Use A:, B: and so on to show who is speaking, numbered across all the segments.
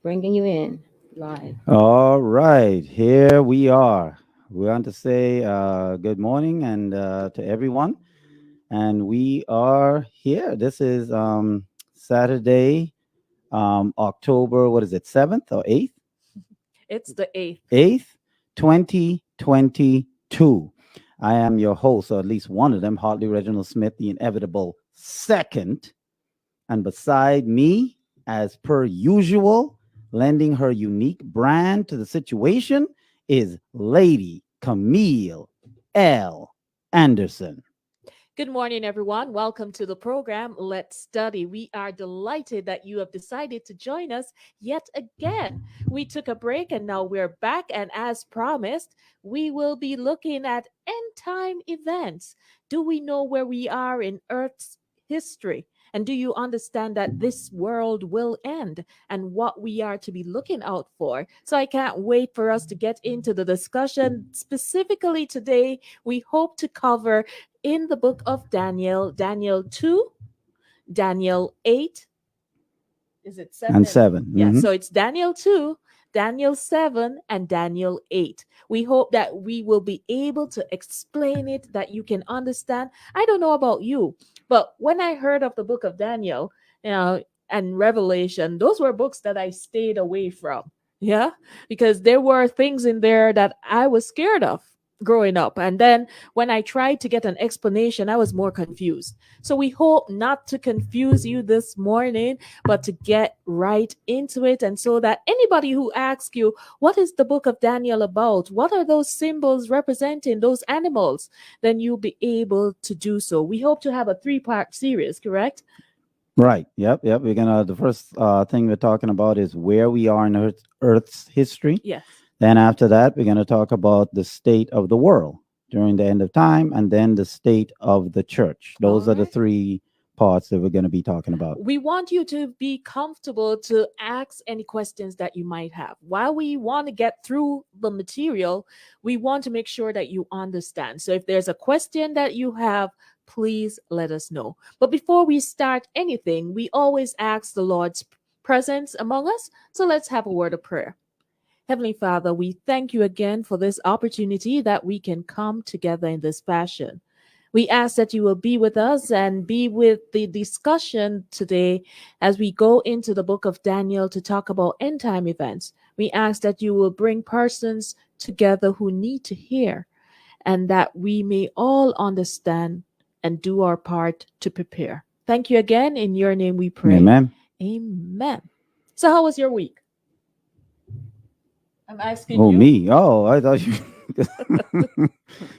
A: bringing you in live.
B: All right, here we are. We want to say good morning and to everyone, and we are here. This is Saturday, October. What is it? 7th or 8th?
C: It's the 8th.
B: 8th, 2022. I am your host, or at least one of them, Hartley Reginald Smith, the inevitable second. And beside me, as per usual, lending her unique brand to the situation is Lady Camille L. Anderson.
C: Good morning, everyone. Welcome to the program, Let's Study. We are delighted that you have decided to join us yet again. We took a break and now we're back. And as promised, we will be looking at end time events. Do we know where we are in Earth's history? And do you understand that this world will end and what we are to be looking out for? So I can't wait for us to get into the discussion. Specifically today, we hope to cover in the book of Daniel, Daniel 2, Daniel 8. Is it 7?
B: And 7.
C: Yeah, so it's Daniel 2, Daniel 7, and Daniel 8. We hope that we will be able to explain it, that you can understand. I don't know about you, but when I heard of the book of Daniel, and Revelation, those were books that I stayed away from. Yeah, because there were things in there that I was scared of growing up. And then when I tried to get an explanation, I was more confused. So we hope not to confuse you this morning, but to get right into it. And so that anybody who asks you, what is the book of Daniel about? What are those symbols representing, those animals? Then you'll be able to do so. We hope to have a 3-part series, correct?
B: Right. Yep. We're gonna. The first thing we're talking about is where we are in Earth's history.
C: Yes.
B: Then after that, we're going to talk about the state of the world during the end of time, and then the state of the church. Those
C: All
B: are the
C: right.
B: 3 parts that we're going to be talking about.
C: We want you to be comfortable to ask any questions that you might have. While we want to get through the material, we want to make sure that you understand. So if there's a question that you have, please let us know. But before we start anything, we always ask the Lord's presence among us. So let's have a word of prayer. Heavenly Father, we thank you again for this opportunity that we can come together in this fashion. We ask that you will be with us and be with the discussion today as we go into the book of Daniel to talk about end time events. We ask that you will bring persons together who need to hear and that we may all understand and do our part to prepare. Thank you again. In your name we pray.
B: Amen.
C: Amen. So, how was your week? I'm asking
B: Oh,
C: you.
B: me. Oh, I thought you.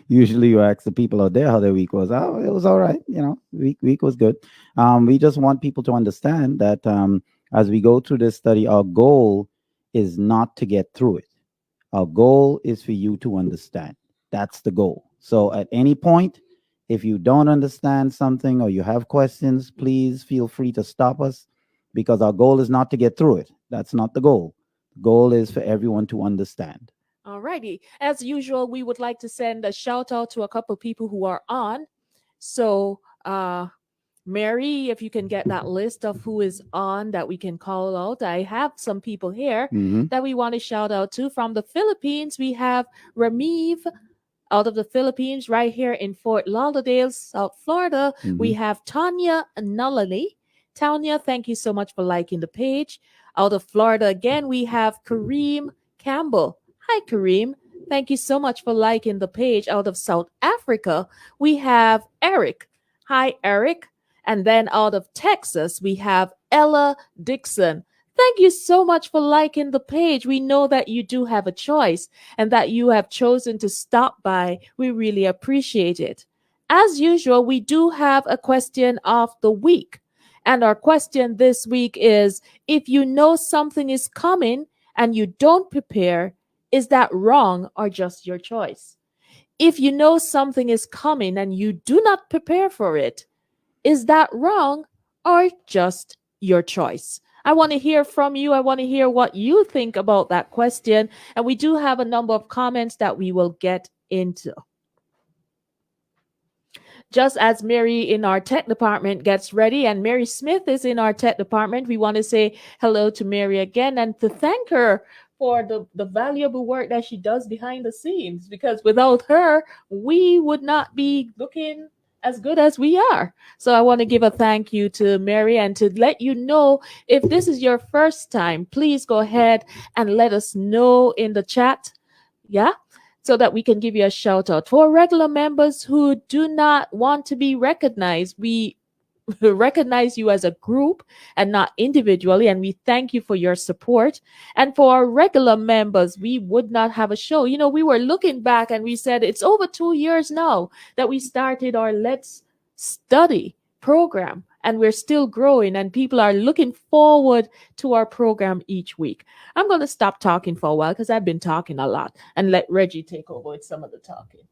B: Usually you ask the people out there how their week was. Oh, it was all right. Week was good. We just want people to understand that as we go through this study, our goal is not to get through it. Our goal is for you to understand. That's the goal. So at any point, if you don't understand something or you have questions, please feel free to stop us because our goal is not to get through it. That's not the goal. The goal is for everyone to understand.
C: Alrighty. As usual, we would like to send a shout out to a couple people who are on. So, Mary, if you can get that list of who is on that we can call out. I have some people here
B: Mhm.
C: that we want to shout out to. From the Philippines, we have Ramiv out of the Philippines, right here in Fort Lauderdale, South Florida. We
B: Mhm.
C: have Tanya Nullally. Tanya, thank you so much for liking the page. Out of Florida again, we have Kareem Campbell. Hi, Kareem. Thank you so much for liking the page. Out of South Africa, we have Eric. Hi, Eric. And then out of Texas, we have Ella Dixon. Thank you so much for liking the page. We know that you do have a choice and that you have chosen to stop by. We really appreciate it. As usual, we do have a question of the week. And our question this week is, if you know something is coming and you don't prepare, is that wrong or just your choice? If you know something is coming and you do not prepare for it, is that wrong or just your choice? I want to hear from you. I want to hear what you think about that question. And we do have a number of comments that we will get into. just as Mary in our tech department gets ready and Mary Smith is in our tech department, we want to say hello to Mary again and to thank her for the valuable work that she does behind the scenes, because without her, we would not be looking as good as we are. So I want to give a thank you to Mary and to let you know, if this is your first time, please go ahead and let us know in the chat. Yeah. So that we can give you a shout out. For regular members who do not want to be recognized, we recognize you as a group and not individually, and we thank you for your support. And for our regular members, we would not have a show. You know, we were looking back and we said it's over 2 years now that we started our Let's Study program, and we're still growing, and people are looking forward to our program each week. I'm going to stop talking for a while because I've been talking a lot, and let Reggie take over with some of the talking.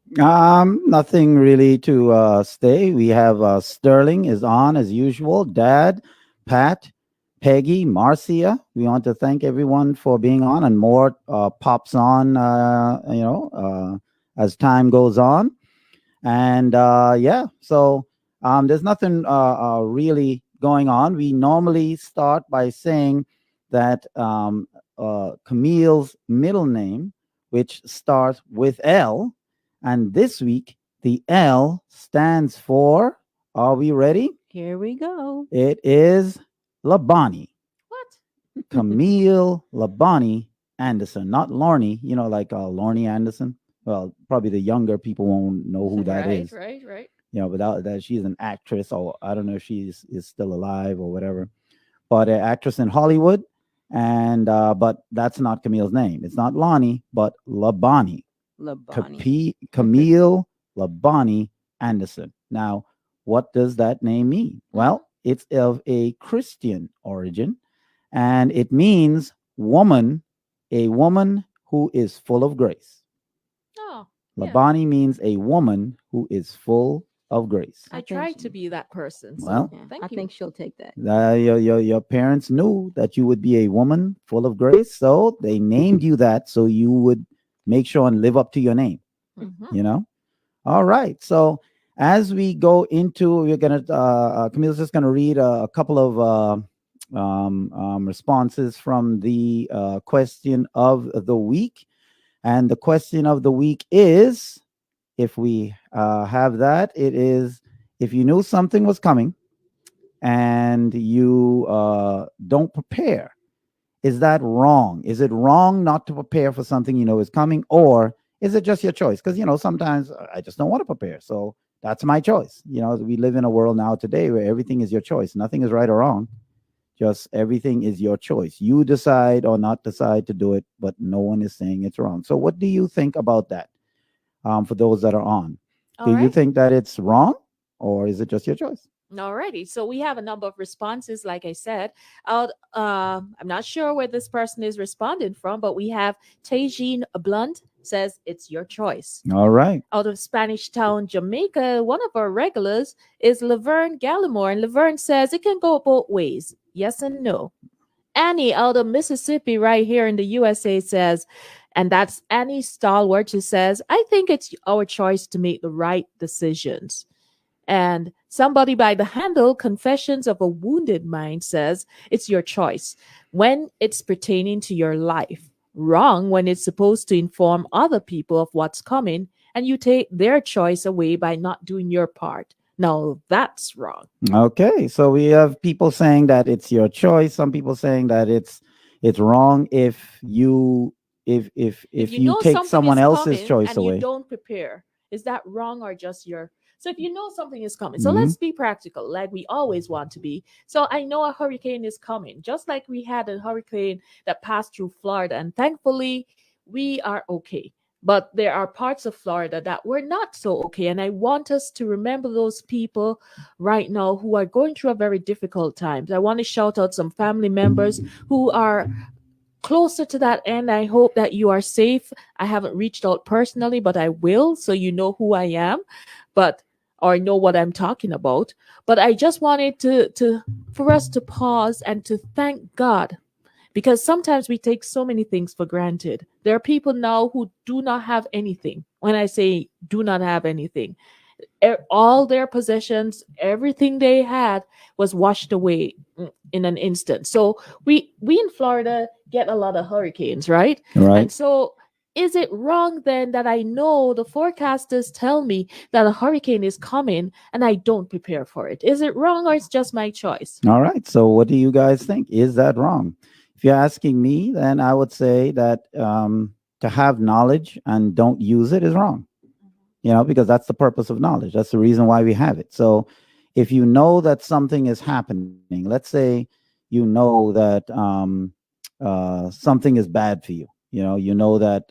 B: Nothing really to stay. We have Sterling is on as usual. Dad, Pat, Peggy, Marcia. We want to thank everyone for being on, and more pops on, as time goes on. And yeah, so there's nothing really going on. We normally start by saying that Camille's middle name, which starts with L, and this week the L stands for, are we ready?
A: Here we go.
B: It is Labani.
C: What?
B: Camille Labani Anderson, not Lorne, like Lorne Anderson. Well, probably the younger people won't know who that is.
C: Right.
B: Without that, she's an actress, or I don't know if she is still alive or whatever, but an actress in Hollywood. And but that's not Camille's name. It's not Lonnie, but Labani.
A: Labani.
B: Camille Labani Anderson. Now, what does that name mean? Well, it's of a Christian origin, and it means woman, a woman who is full of grace.
C: Oh, yeah.
B: Labani means a woman who is full of grace.
C: I
A: I think
C: tried
A: so.
C: to be that person. So
B: Well,
A: Yeah,
C: thank
A: I
C: you.
A: think she'll take that.
B: Your parents knew that you would be a woman full of grace, so they named you that so you would make sure and live up to your name.
C: Mhm.
B: All right. So as we go into, we're gonna Camille's just gonna read a couple of responses from the question of the week, and the question of the week is, if we have that, it is, if you knew something was coming and you don't prepare, is that wrong? Is it wrong not to prepare for something you know is coming, or is it just your choice? Because sometimes I just don't want to prepare, so that's my choice. We live in a world now today where everything is your choice. Nothing is right or wrong. Just everything is your choice. You decide or not decide to do it, but no one is saying it's wrong. So what do you think about that? For those that are on, do you think that it's wrong, or is it just your choice?
C: Alrighty, so we have a number of responses, like I said. I'm not sure where this person is responding from, but we have Tajine Blunt says it's your choice.
B: All right.
C: Out of Spanish Town, Jamaica, one of our regulars is Laverne Gallimore, and Laverne says it can go both ways, yes and no. Annie out of Mississippi, right here in the USA, says, and that's Annie Stalwart, who says, I think it's our choice to make the right decisions. And somebody by the handle Confessions of a Wounded Mind says it's your choice when it's pertaining to your life. Wrong when it's supposed to inform other people of what's coming, and you take their choice away by not doing your part. Now that's wrong.
B: Okay, so we have people saying that it's your choice. Some people saying that it's wrong if you
C: know
B: take
C: something
B: someone
C: is
B: else's
C: coming
B: choice
C: and
B: away.
C: you don't prepare. Is that wrong or just your? So if you know something is coming, so let's be practical, like we always want to be. So I know a hurricane is coming, just like we had a hurricane that passed through Florida, and thankfully we are okay. But there are parts of Florida that were not so okay, and I want us to remember those people right now who are going through a very difficult time. I want to shout out some family members who are closer to that end. I hope that you are safe. I haven't reached out personally, but I will, so you know who I am, or know what I'm talking about. But I just wanted to for us to pause and to thank God, because sometimes we take so many things for granted. There are people now who do not have anything. When I say do not have anything, All their possessions, everything they had was washed away in an instant. So we in Florida get a lot of hurricanes, right?
B: Right.
C: And so is it wrong then that I know the forecasters tell me that a hurricane is coming and I don't prepare for it? Is it wrong or it's just my choice?
B: All right. So, what do you guys think? Is that wrong? If you're asking me, then I would say that to have knowledge and don't use it is wrong. Because that's the purpose of knowledge. That's the reason why we have it. So, if you know that something is happening, let's say you know that something is bad for you. You know that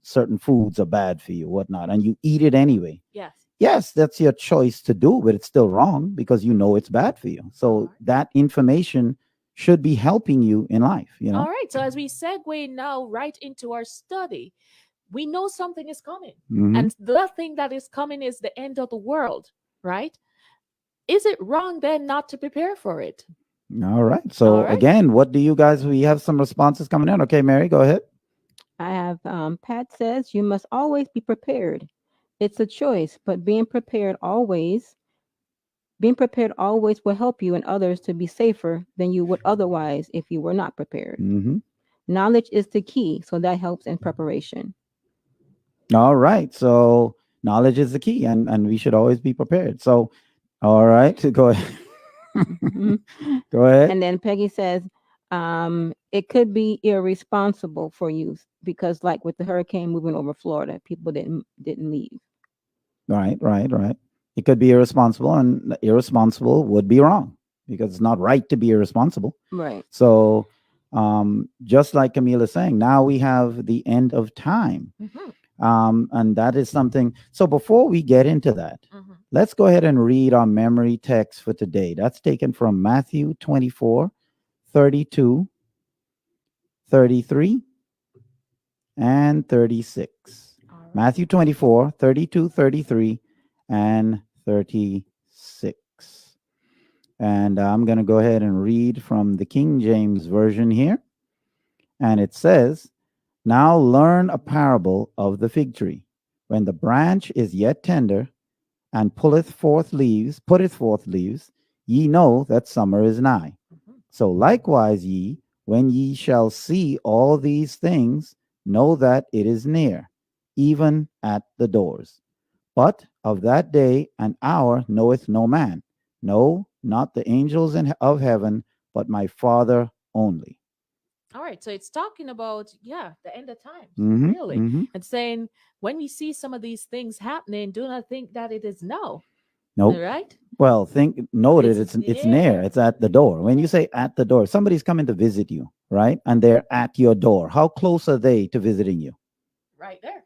B: certain foods are bad for you, whatnot, and you eat it anyway.
C: Yes.
B: Yes, that's your choice to do, but it's still wrong because you know it's bad for you. So that information should be helping you in life.
C: All right. So as we segue now right into our study, we know something is coming.
B: Mhm.
C: And the thing that is coming is the end of the world, right? Is it wrong then not to prepare for it?
B: All right. So
C: All right.
B: again, what do you guys? We have some responses coming in. Okay, Mary, go ahead.
A: I have Pat says you must always be prepared. It's a choice, but being prepared always will help you and others to be safer than you would otherwise if you were not prepared.
B: Hmm.
A: Knowledge is the key, so that helps in preparation.
B: All right. So knowledge is the key, and we should always be prepared. So, all right, go ahead.
A: Mhm.
B: Go ahead.
A: And then Peggy says, it could be irresponsible for you because, like with the hurricane moving over Florida, people didn't leave.
B: Right. It could be irresponsible, and irresponsible would be wrong because it's not right to be irresponsible.
A: Right.
B: So, just like Camille is saying, now we have the end of time.
C: Mhm.
B: And that is something. So before we get into that,
C: Mhm.
B: let's go ahead and read our memory text for today. That's taken from Matthew 24, 32, 33, and 36.
C: All right.
B: Matthew 24, 32, 33, and 36. And I'm going to go ahead and read from the King James Version here. And it says, "Now learn a parable of the fig tree. When the branch is yet tender and putteth forth leaves, ye know that summer is nigh.
C: Mhm.
B: So likewise ye, when ye shall see all these things, know that it is near, even at the doors. But of that day and hour knoweth no man, no, not the angels of heaven, but my Father only."
C: All right. So it's talking about, the end of times,
B: Mhm,
C: really.
B: mhm.
C: And saying, when we see some of these things happening, do not think that it is now.
B: Nope.
C: All right.
B: Well, note it.
C: It's
B: It's near.
C: near.
B: It's at the door. When you say at the door, somebody's coming to visit you, right? And they're at your door. How close are they to visiting you?
C: Right there.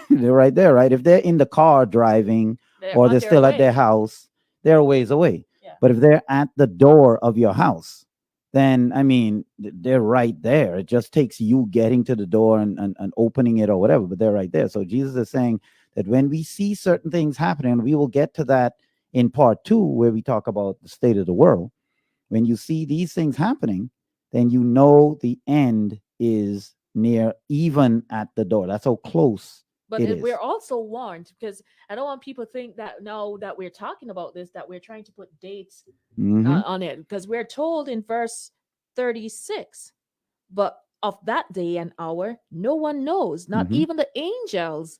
B: They're right there, right? If they're in the car driving
C: They're
B: or
C: on
B: they're
C: their
B: still at
C: way.
B: their house, they're a ways away.
C: Yeah.
B: But if they're at the door of your house, then I mean, they're right there. It just takes you getting to the door and opening it or whatever, but they're right there. So Jesus is saying that when we see certain things happening, and we will get to that in part 2, where we talk about the state of the world. When you see these things happening, then you know the end is near, even at the door. That's how close
C: But
B: it is.
C: we're also warned, because I don't want people to think that now that we're talking about this, that we're trying to put dates
B: Mhm.
C: on it, because we're told in verse 36, but of that day and hour no one knows, not
B: Mhm.
C: even the angels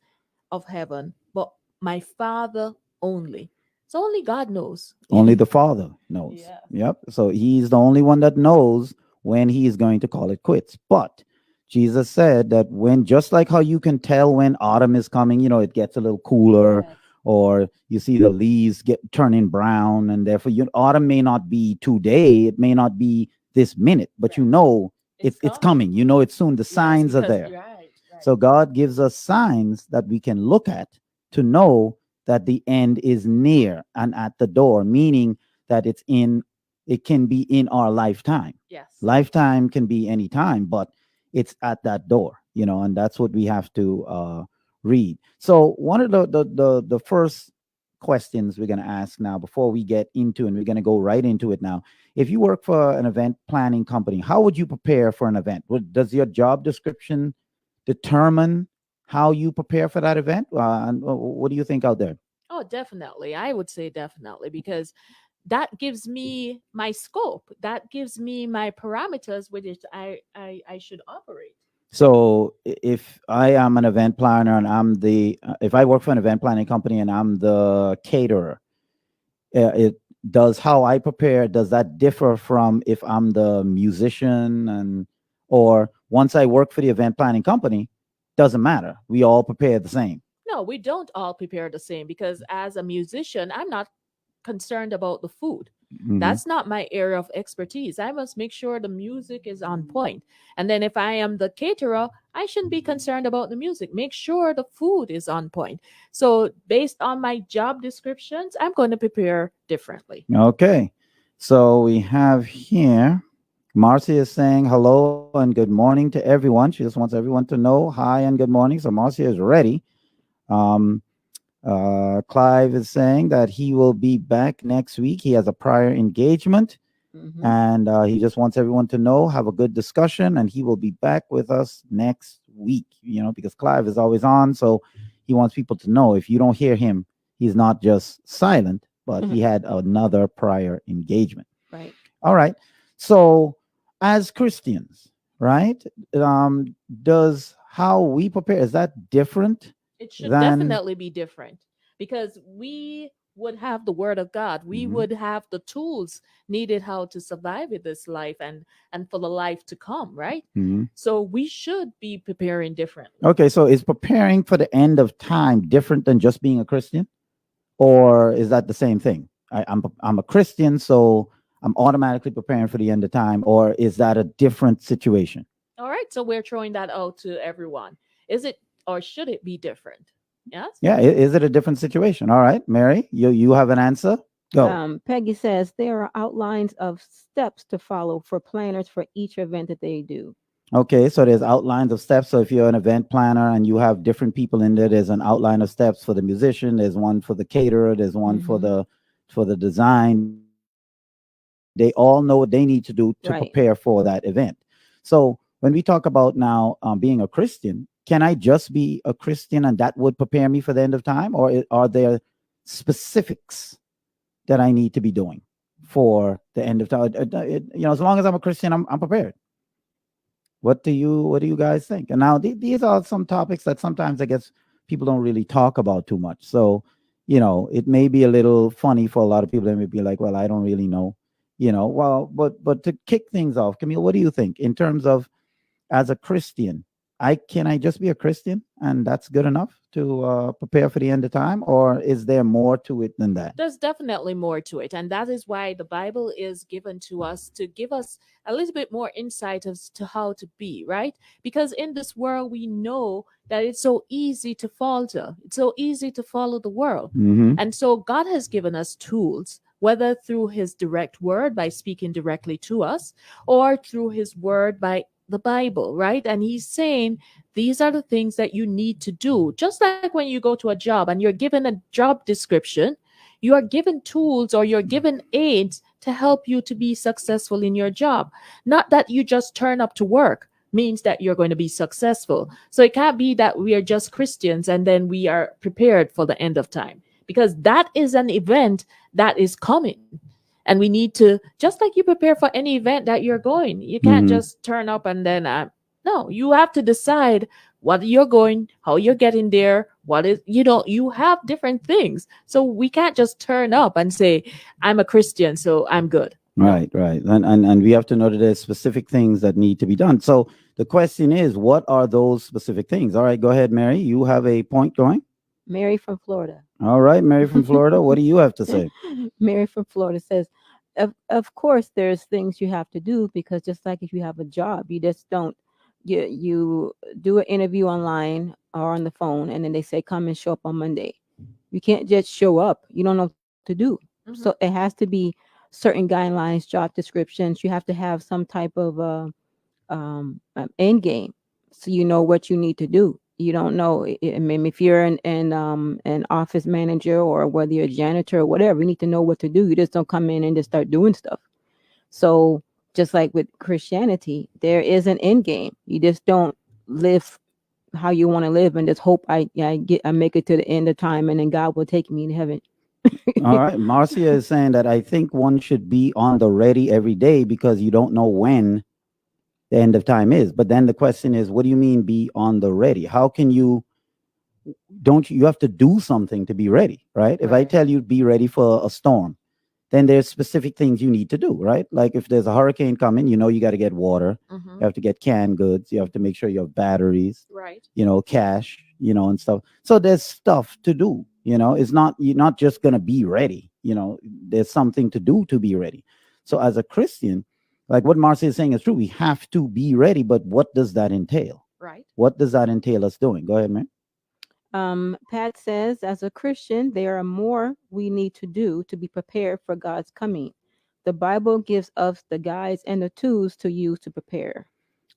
C: of heaven, but my Father only. So only God knows.
B: Only the Father knows.
C: Yeah.
B: Yep. So he's the only one that knows when he is going to call it quits. But Jesus said that when, just like how you can tell when autumn is coming, it gets a little cooler,
C: Yes.
B: or you see the leaves get turning brown, and therefore autumn may not be today, it may not be this minute, but
C: Right.
B: you know it's coming. You know it's soon. The
C: Yes,
B: signs are
C: because-
B: there.
C: Right.
B: So God gives us signs that we can look at to know that the end is near and at the door, meaning that it can be in our lifetime.
C: Yes.
B: Lifetime can be any time, but it's at that door, and that's what we have to read. So one of the first questions we're going to ask now, before we get into, and we're going to go right into it now. If you work for an event planning company, how would you prepare for an event? Does your job description determine how you prepare for that event? And what do you think out there?
C: Oh, definitely. I would say definitely because that gives me my scope. That gives me my parameters with which I should operate.
B: So if I am an event planner and if I work for an event planning company and I'm the caterer, it does how I prepare, does that differ from if I'm the musician or once I work for the event planning company, doesn't matter. We all prepare the same.
C: No, we don't all prepare the same because as a musician, I'm not concerned about the food.
B: Mhm.
C: That's not my area of expertise. I must make sure the music is on point. And then if I am the caterer, I shouldn't be concerned about the music. Make sure the food is on point. So based on my job descriptions, I'm going to prepare differently.
B: Okay. So we have here, Marcy is saying hello and good morning to everyone. She just wants everyone to know hi and good morning. So Marcy is ready. Um, Clive is saying that he will be back next week. He has a prior engagement
A: Mhm.
B: and he just wants everyone to know, have a good discussion, and he will be back with us next week, because Clive is always on. So he wants people to know if you don't hear him, he's not just silent, but he had another prior engagement.
A: Right.
B: All right. So as Christians, right? Does how we prepare, is that different?
C: It should
B: Then-
C: definitely be different because we would have the word of God. We
B: Mhm.
C: would have the tools needed how to survive in this life and for the life to come, right?
B: Mhm.
C: So we should be preparing differently.
B: Okay, so is preparing for the end of time different than just being a Christian, or is that the same thing? I'm a Christian, so I'm automatically preparing for the end of time, or is that a different situation?
C: All right, so we're throwing that out to everyone. Is it or should it be different? Yes?
B: Yeah, is it a different situation? All right, Mary, you have an answer. Go.
A: Peggy says there are outlines of steps to follow for planners for each event that they do.
B: Okay, so there's outlines of steps. So if you're an event planner and you have different people in there's an outline of steps for the musician. There's one for the caterer. There's one for the design. They all know what they need to do to
A: Right.
B: prepare for that event. So when we talk about now being a Christian, can I just be a Christian and that would prepare me for the end of time, or are there specifics that I need to be doing for the end of time? As long as I'm a Christian, I'm prepared. What do you guys think? And now these are some topics that sometimes I guess people don't really talk about too much. So, it may be a little funny for a lot of people. They may be like, well, I don't really know, well, but to kick things off, Camille, what do you think in terms of as a Christian? Can I just be a Christian and that's good enough to prepare for the end of time, or is there more to it than that?
C: There's definitely more to it. And that is why the Bible is given to us to give us a little bit more insight as to how to be, right? Because in this world, we know that it's so easy to falter, it's so easy to follow the world.
B: Mm-hmm.
C: And so God has given us tools, whether through his direct word by speaking directly to us or through his word by the Bible, right? And he's saying these are the things that you need to do. Just like when you go to a job and you're given a job description, you are given tools or you're given aids to help you to be successful in your job. Not that you just turn up to work means that you're going to be successful. So it can't be that we are just Christians and then we are prepared for the end of time, because that is an event that is coming. And we need to, just like you prepare for any event that you're going, you can't just turn up and then, no, you have to decide what you're going, how you're getting there, what is, you have different things. So we can't just turn up and say, I'm a Christian, so I'm good.
B: Right. And we have to know that there's specific things that need to be done. So the question is, what are those specific things? All right, go ahead, Mary. You have a point going?
A: Mary from Florida.
B: All right, Mary from Florida. What do you have to say?
A: Mary from Florida says, of course, there's things you have to do, because just like if you have a job, you just don't, you do an interview online or on the phone, and then they say, come and show up on Monday. You can't just show up. You don't know what to do. So it has to be certain guidelines, job descriptions. You have to have some type of end game, so you know what you need to do. You don't know. I mean, if you're an office manager or whether you're a janitor or whatever, you need to know what to do. You just don't come in and just start doing stuff. So just like with Christianity, there is an end game. You just don't live how you want to live and just hope I make it to the end of time and then God will take me to heaven.
B: All right. Marcia is saying that I think one should be on the ready every day because you don't know when the end of time is. But then the question is, what do you mean be on the ready? How can you don't you have to do something to be ready, right? If I
C: Right.
B: tell you be ready for a storm, then there's specific things you need to do, right? Like if there's a hurricane coming, you got to get water,
C: Mm-hmm.
B: you have to get canned goods, you have to make sure you have batteries,
C: Right.
B: cash, and stuff. So there's stuff to do. It's not you're not just gonna be ready. There's something to do to be ready. So as a Christian, like what Marcia is saying is true. We have to be ready, but what does that entail?
C: Right.
B: What does that entail us doing? Go ahead, man.
A: Pat says, as a Christian, there are more we need to do to be prepared for God's coming. The Bible gives us the guides and the tools to use to prepare.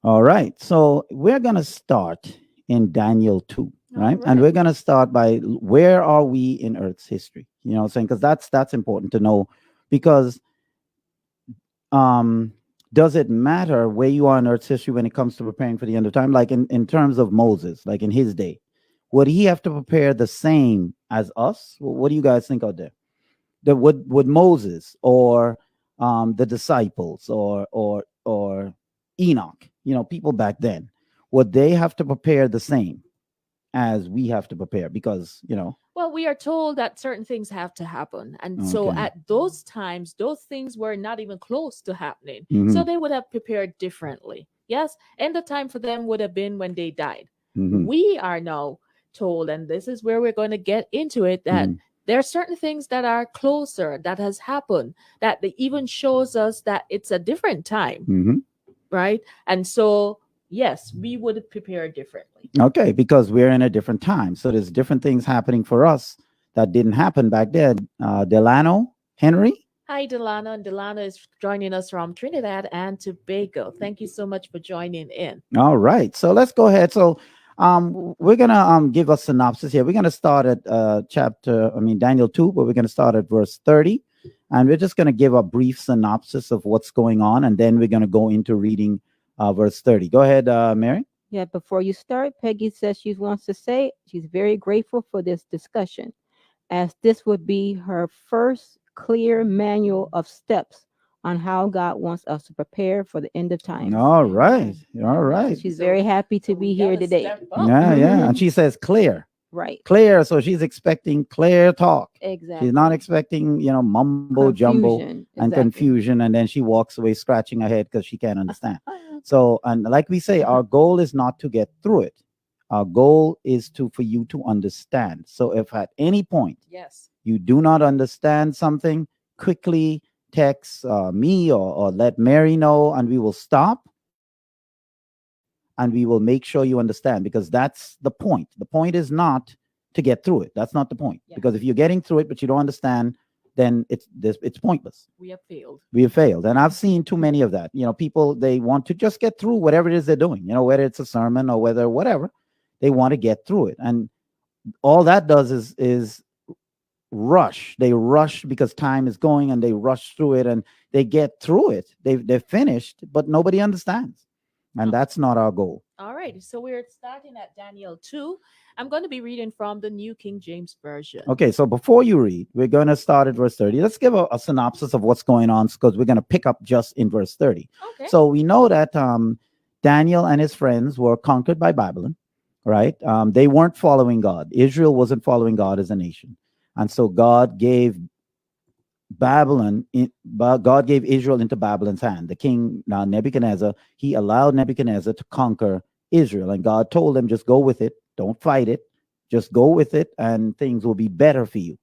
B: All right. So we're gonna start in Daniel 2, right?
C: All
B: And
C: right.
B: we're gonna start by where are we in Earth's history? You know what I'm saying? Because that's important to know because um does it matter where you are in Earth's history when it comes to preparing for the end of time? Like in terms of Moses, like in his day, would he have to prepare the same as us? What do you guys think out there? Would Moses or the disciples or Enoch, people back then, would they have to prepare the same as we have to prepare? Because
C: Well, we are told that certain things have to happen. And so
B: okay.
C: at those times, those things were not even close to happening.
B: Mhm,
C: So they would have prepared differently. Yes. And the time for them would have been when they died.
B: mhm,
C: We are now told, and this is where we're going to get into it, that
B: mhm,
C: there are certain things that are closer that has happened that they even shows us that it's a different time,
B: mhm.
C: right? And so, yes, we would prepare differently.
B: Okay, because we're in a different time, so there's different things happening for us that didn't happen back then. Delano, Henry.
C: Hi, Delana. And Delana is joining us from Trinidad and Tobago. Thank you so much for joining in.
B: All right, so let's go ahead. So, we're gonna give a synopsis here. We're gonna start at Daniel 2, but we're gonna start at verse 30, and we're just gonna give a brief synopsis of what's going on, and then we're gonna go into reading verse 30. Go ahead, Mary.
A: Yeah, before you start, Peggy says she wants to say she's very grateful for this discussion, as this would be her first clear manual of steps on how God wants us to prepare for the end of time.
B: All right, all
C: Amen.
B: right.
A: She's
C: So-
A: very happy to
C: so
A: be
C: we
A: here
C: gotta
A: today.
C: step up.
B: Yeah, yeah, and she says clear,
A: Right,
B: clear. So she's expecting clear talk.
A: exactly.
B: She's not expecting mumbo jumbo
A: Confusion,
B: and
A: exactly.
B: confusion, and then she walks away scratching her head because she can't understand. So, and like we say, our goal is not to get through it. Our goal is for you to understand. So if at any point
C: Yes.
B: you do not understand something, quickly text me or let Mary know, and we will stop and we will make sure you understand, because that's the point. The point is not to get through it. That's not the point.
C: Yeah.
B: Because if you're getting through it but you don't understand, then it's pointless.
C: We have failed.
B: We have failed. And I've seen too many of that. People, they want to just get through whatever it is they're doing, whether it's a sermon or whether whatever, they want to get through it. And all that does is rush. They rush because time is going, and they rush through it and they get through it. They're finished, but nobody understands. And that's not our goal.
C: All right. So we're starting at Daniel 2. I'm going to be reading from the New King James Version.
B: Okay, so before you read, we're going to start at verse 30. Let's give a synopsis of what's going on, because we're going to pick up just in verse 30.
C: Okay.
B: So we know that Daniel and his friends were conquered by Babylon, right? They weren't following God. Israel wasn't following God as a nation. And so God gave God gave Israel into Babylon's hand. The king Nebuchadnezzar, he allowed Nebuchadnezzar to conquer Israel. And God told them, just go with it. Don't fight it. Just go with it, and things will be better for you.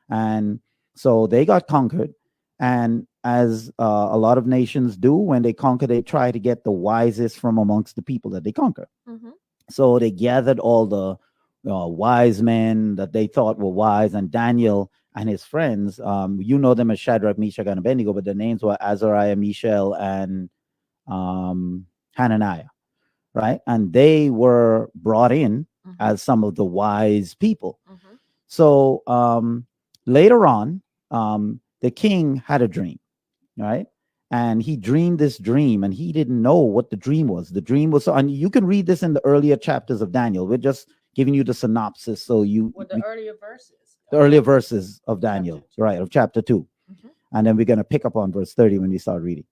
B: And so they got conquered. And as a lot of nations do, when they conquer, they try to get the wisest from amongst the people that they conquer.
C: Mhm.
B: So they gathered all the wise men that they thought were wise, and Daniel and his friends, them as Shadrach, Meshach, and Abednego, but their names were Azariah, Mishael, and Hananiah, right? And they were brought in
C: Mhm.
B: as some of the wise people.
C: Mhm.
B: So later on, the king had a dream, right? and he dreamed this dream, and he didn't know what the dream was. The dream was, and you can read this in the earlier chapters of Daniel. We're just giving you the synopsis, so
C: earlier verses.
B: the earlier verses of Daniel, right, of chapter 2. And then we're going to pick up on verse 30 when we start reading.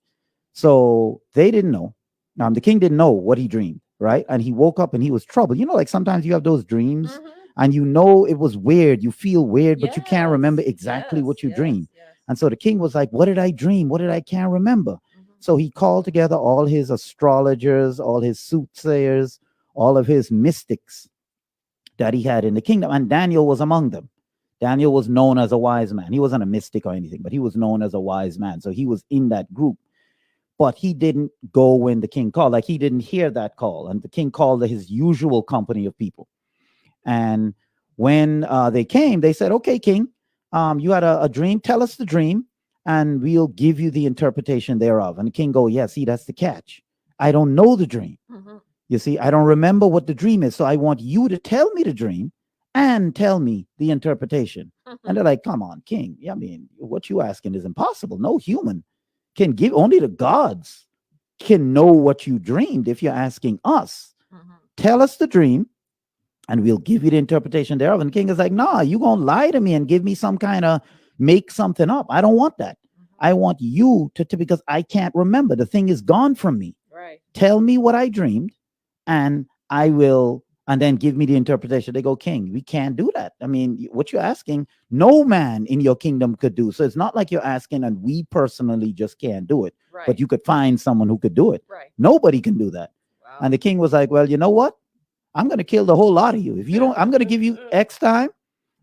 B: So they didn't know. The king didn't know what he dreamed, right? And he woke up and he was troubled. Like sometimes you have those dreams and it was weird. You feel weird, but you can't remember exactly what you dreamed. And so the king was like, what did I dream? What did I can't remember? So he called together all his astrologers, all his soothsayers, all of his mystics that he had in the kingdom. And Daniel was among them. Daniel was known as a wise man. He wasn't a mystic or anything, but he was known as a wise man. So he was in that group. But he didn't go when the king called. Like he didn't hear that call. And the king called his usual company of people. And when they came, they said, okay, king, you had a dream. Tell us the dream and we'll give you the interpretation thereof. And the king go, yeah, see, that's the catch. I don't know the dream. You see, I don't remember what the dream is. So I want you to tell me the dream and tell me the interpretation. And they're like, come on, king. I mean, what you asking is impossible. No human can give. Only the gods can know what you dreamed. If you're asking us, tell us the dream and we'll give you the interpretation thereof. And the king is like, nah, you gonna lie to me and give me some kind of make something up. I don't want that. I want you to because I can't remember. The thing is gone from me.
C: Right.
B: Tell me what I dreamed and I will, and then give me the interpretation. They go, king, we can't do that. I mean, what you're asking, no man in your kingdom could do. So it's not like you're asking and we personally just can't do it.
C: Right.
B: But you could find someone who could do it.
C: Right.
B: Nobody can do that.
C: Wow.
B: And the king was like, well, you know what? I'm going to kill the whole lot of you. If you don't, I'm going to give you X time.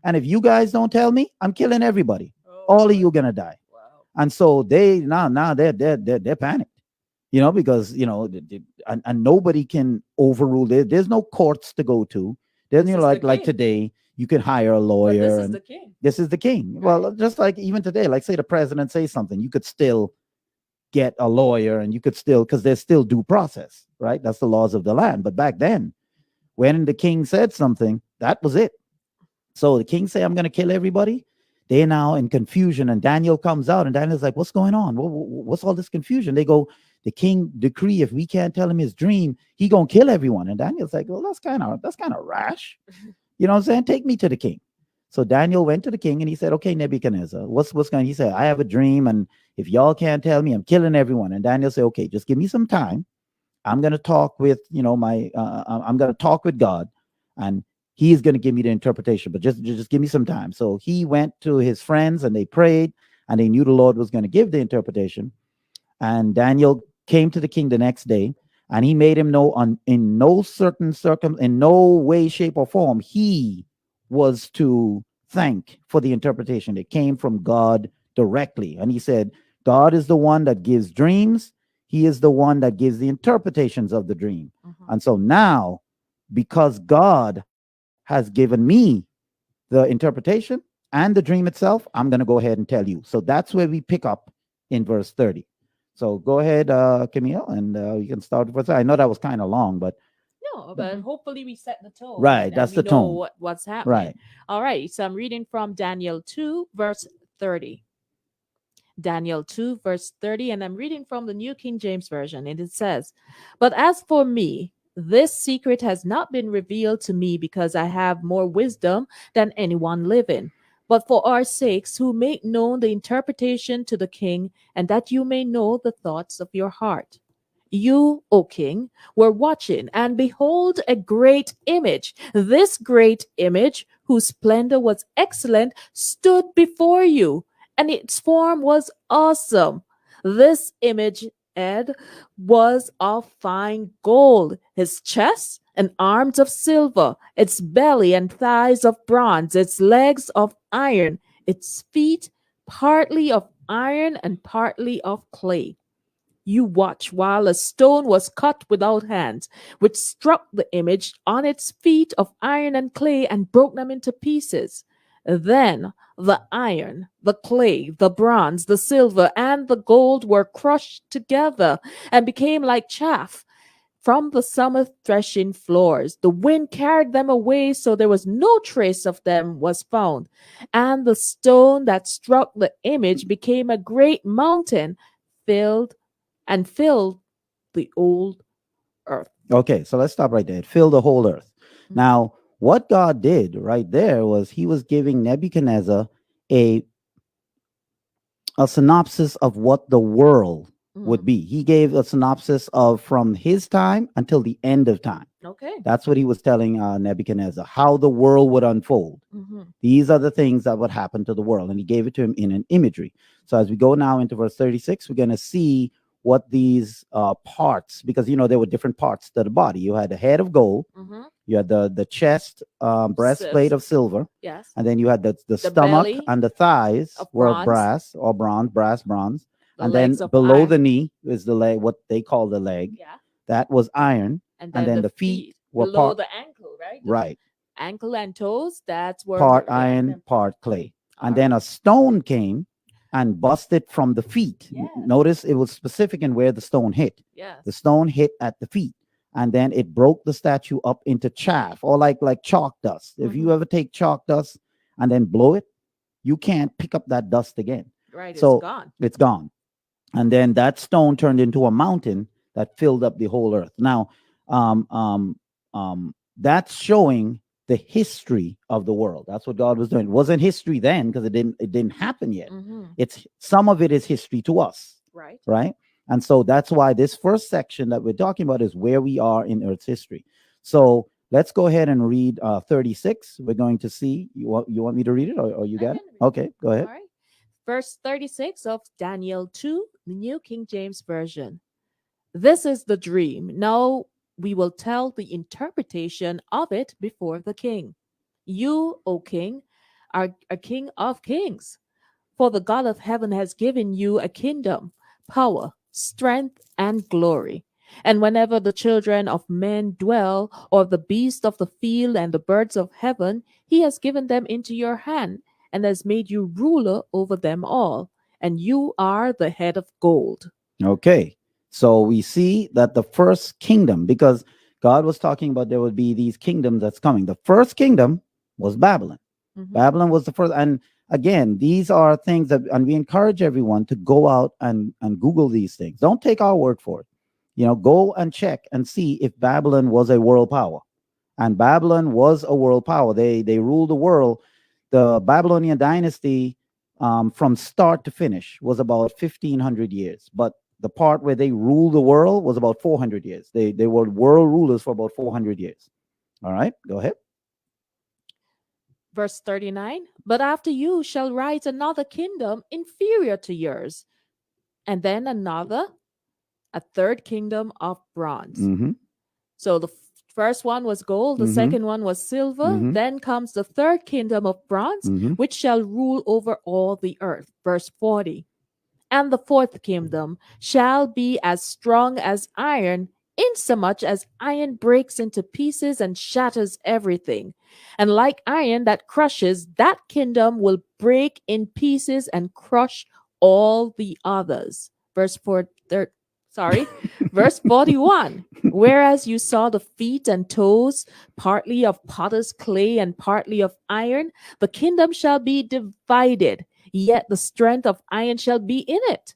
B: And if you guys don't tell me, I'm killing everybody. All of you are going to die.
C: Wow.
B: And so they're panicked. Because, and nobody can overrule it. There's no courts to go to. There's, like today, you can hire a lawyer.
C: But this is the king.
B: This is the king. Right. Well, just like even today, like say the president says something, you could still get a lawyer and you could still, because there's still due process, right? That's the laws of the land. But back then, when the king said something, that was it. So the king say, I'm going to kill everybody. They're now in confusion. And Daniel comes out and Daniel's like, what's going on? What's all this confusion? They go, the king decree, if we can't tell him his dream, he gonna kill everyone. And Daniel's like, well, that's kind of rash. You know what I'm saying? Take me to the king. So Daniel went to the king and he said, okay, Nebuchadnezzar, what's going? He said, I have a dream, and if y'all can't tell me, I'm killing everyone. And Daniel said, okay, just give me some time. I'm gonna talk with, I'm gonna talk with God, and he's gonna give me the interpretation. But just give me some time. So he went to his friends and they prayed, and they knew the Lord was going to give the interpretation. And Daniel came to the king the next day, and he made him know in no way, shape, or form he was to thank for the interpretation. It came from God directly. And he said, God is the one that gives dreams. He is the one that gives the interpretations of the dream. And so now, because God has given me the interpretation and the dream itself, I'm going to go ahead and tell you. So that's where we pick up in verse 30. So go ahead, Camille, and you can start with. I know that was kind of long, but
C: hopefully we set the tone.
B: Right, that's the tone.
C: What's happening.
B: Right.
C: All right. So I'm reading from Daniel 2, verse 30. Daniel 2, verse 30, and I'm reading from the New King James Version, and it says, "But as for me, this secret has not been revealed to me because I have more wisdom than anyone living. But for our sakes, who make known the interpretation to the king, and that you may know the thoughts of your heart. You, O king, were watching, and behold, a great image. This great image, whose splendor was excellent, stood before you, and its form was awesome. This image, Ed, was of fine gold, his chest and arms of silver, its belly and thighs of bronze, its legs of iron, its feet partly of iron and partly of clay. You watched while a stone was cut without hands, which struck the image on its feet of iron and clay and broke them into pieces. Then the iron, the clay, the bronze, the silver, and the gold were crushed together and became like chaff from the summer threshing floors. The wind carried them away, so there was no trace of them was found. And the stone that struck the image became a great mountain, filled the old earth.
B: Okay, so let's stop right there. It filled the whole earth.
C: Mhm.
B: Now, what God did right there was he was giving Nebuchadnezzar a synopsis of what the world would
C: Mhm.
B: be. He gave a synopsis of from his time until the end of time.
C: Okay.
B: That's what he was telling Nebuchadnezzar, how the world would unfold.
C: Mhm.
B: These are the things that would happen to the world. And he gave it to him in an imagery. So as we go now into verse 36, we're going to see what these parts, because, there were different parts to the body. You had the head of gold,
C: Mhm.
B: you had the chest breastplate of silver,
C: Yes.
B: and then you had the stomach
C: belly
B: and the thighs
C: of
B: were of
C: bronze.
B: brass or bronze.
C: The
B: And then
C: legs of
B: below
C: iron.
B: the knee is the leg, what they call the leg.
C: Yeah.
B: That was iron.
C: And
B: And then the feet were
C: below
B: part,
C: the ankle, right? The
B: right,
C: ankle and toes. That's where
B: part
C: yeah,
B: iron,
C: them-
B: part clay.
C: All
B: And
C: right.
B: then a stone came and busted from the feet.
C: Yes.
B: Notice it was specific in where the stone hit.
C: Yes.
B: The stone hit at the feet, and then it broke the statue up into chaff, or like chalk dust. If you
C: Mhm.
B: ever take chalk dust and then blow it, you can't pick up that dust again.
C: Right.
B: So
C: It's gone.
B: it's gone. And then that stone turned into a mountain that filled up the whole earth. Now, that's showing the history of the world. That's what God was doing. It wasn't history then because it didn't happen yet.
C: Mhm.
B: It's some of it is history to us,
C: Right.
B: right? And so that's why this first section that we're talking about is where we are in Earth's history. So let's go ahead and read 36. We're going to see. You want me to read it, or you
C: I
B: got it?
C: can read it.
B: Okay, go ahead.
C: All right. Verse 36 of Daniel 2, the New King James Version. This is the dream. Now we will tell the interpretation of it before the king. You, O king, are a king of kings. For the God of heaven has given you a kingdom, power, strength, and glory. And whenever the children of men dwell, or the beasts of the field and the birds of heaven, he has given them into your hand, and has made you ruler over them all. And you are the head of gold.
B: Okay. So we see that the first kingdom, because God was talking about there would be these kingdoms that's coming. The first kingdom was Babylon.
C: Mhm.
B: Babylon was the first. And again, these are things that, and we encourage everyone to go out and Google these things. Don't take our word for it. Go and check and see if Babylon was a world power. And Babylon was a world power. They ruled the world. The Babylonian dynasty, from start to finish, was about 1,500 years. But the part where they ruled the world was about 400 years. They were world rulers for about 400 years. All right, go ahead.
C: Verse 39. But after you shall rise another kingdom inferior to yours, and then another, a third kingdom of bronze.
B: Mm-hmm.
C: So the first one was gold, the
B: Mhm.
C: second one was silver.
B: Mhm.
C: Then comes the third kingdom of bronze,
B: Mm-hmm.
C: which shall rule over all the earth. Verse 40. And the fourth kingdom shall be as strong as iron, insomuch as iron breaks into pieces and shatters everything. And like iron that crushes, that kingdom will break in pieces and crush all the others. Verse 41. Whereas you saw the feet and toes, partly of potter's clay and partly of iron, the kingdom shall be divided, yet the strength of iron shall be in it,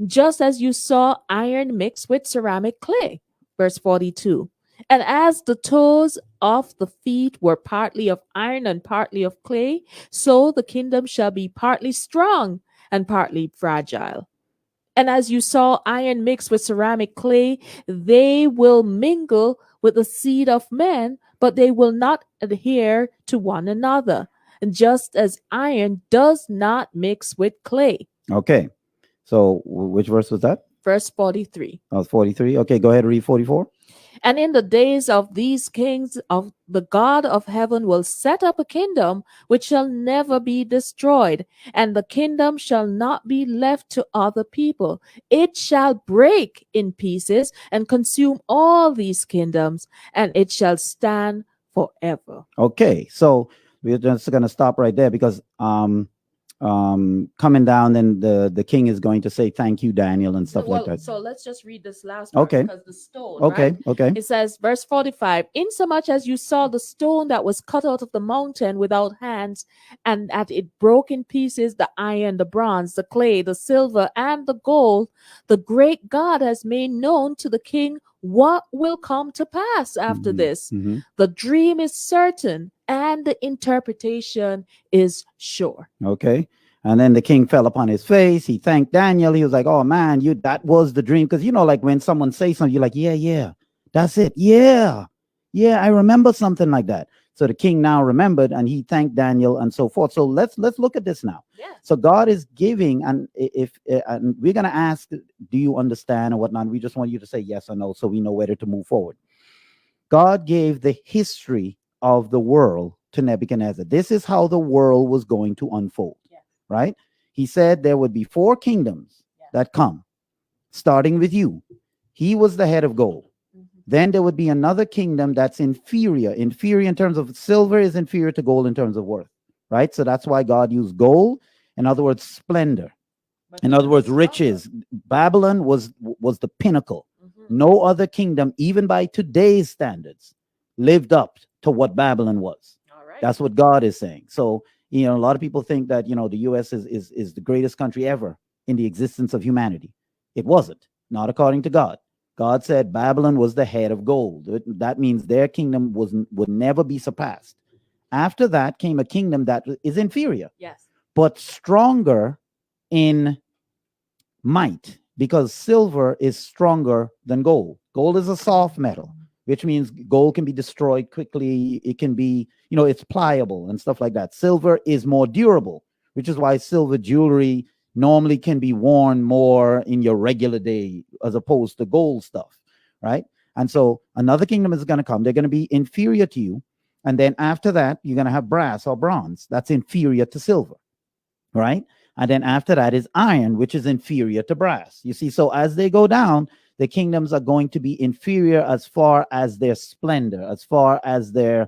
C: just as you saw iron mixed with ceramic clay. Verse 42. And as the toes of the feet were partly of iron and partly of clay, so the kingdom shall be partly strong and partly fragile. And as you saw iron mixed with ceramic clay, they will mingle with the seed of men, but they will not adhere to one another. And just as iron does not mix with clay.
B: Okay. So which verse was that?
C: Verse 43.
B: That was 43. Okay, go ahead and read 44.
C: And in the days of these kings, of the God of heaven will set up a kingdom which shall never be destroyed, and the kingdom shall not be left to other people. It shall break in pieces and consume all these kingdoms, and it shall stand forever.
B: Okay, so we're just going to stop right there because coming down, then the king is going to say thank you, Daniel, and stuff like
C: Well,
B: that.
C: so let's just read this last part
B: Okay.
C: because the stone,
B: Okay,
C: right?
B: okay.
C: It says, verse 45, insomuch as you saw the stone that was cut out of the mountain without hands, and that it broke in pieces the iron, the bronze, the clay, the silver, and the gold, the great God has made known to the king what will come to pass after
B: Mhm,
C: this.
B: mhm.
C: The dream is certain, and the interpretation is sure.
B: Okay. And then the king fell upon his face. He thanked Daniel. He was like, "Oh man, that was the dream." Because like when someone says something, you're like, "Yeah, yeah, that's it. Yeah, yeah, I remember something like that." So the king now remembered, and he thanked Daniel and so forth. So let's look at this now.
C: Yeah.
B: So God is giving, and if and we're gonna ask, do you understand or whatnot? We just want you to say yes or no, so we know whether to move forward. God gave the history of the world to Nebuchadnezzar. This is how the world was going to unfold, right? He said there would be 4 kingdoms that come, starting with you. He was the head of gold. Then there would be another kingdom that's inferior in terms of silver is inferior to gold in terms of worth, right? So that's why God used gold. In other words, splendor. In other words, riches. Babylon was the pinnacle. No other kingdom, even by today's standards, lived up to what Babylon was.
C: All right.
B: That's what God is saying. So, a lot of people think that, the US is the greatest country ever in the existence of humanity. It wasn't, not according to God. God said Babylon was the head of gold. That means their kingdom would never be surpassed. After that came a kingdom that is inferior,
C: Yes.
B: but stronger in might, because silver is stronger than gold. Gold is a soft metal, which means gold can be destroyed quickly. It can be, it's pliable and stuff like that. Silver is more durable, which is why silver jewelry normally can be worn more in your regular day as opposed to gold stuff, right? And so another kingdom is going to come. They're going to be inferior to you. And then after that, you're going to have brass or bronze. That's inferior to silver, right? And then after that is iron, which is inferior to brass. You see, so as they go down, the kingdoms are going to be inferior as far as their splendor, as far as their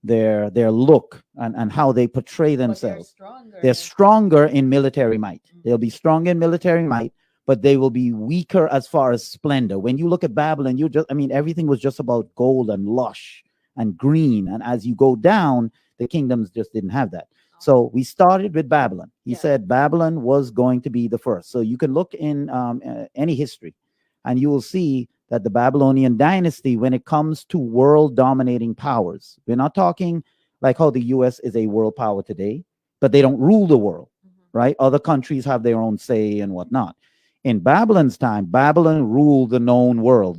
B: look and how they portray themselves. They're stronger in military might. They'll be strong in military might, but they will be weaker as far as splendor. When you look at Babylon, everything was just about gold and lush and green. And as you go down, the kingdoms just didn't have that. So we started with Babylon. He said Babylon was going to be the first. So you can look in any history, and you will see that the Babylonian dynasty, when it comes to world dominating powers, we're not talking like how the US is a world power today, but they don't rule the world, right? Other countries have their own say and whatnot. In Babylon's time, Babylon ruled the known world.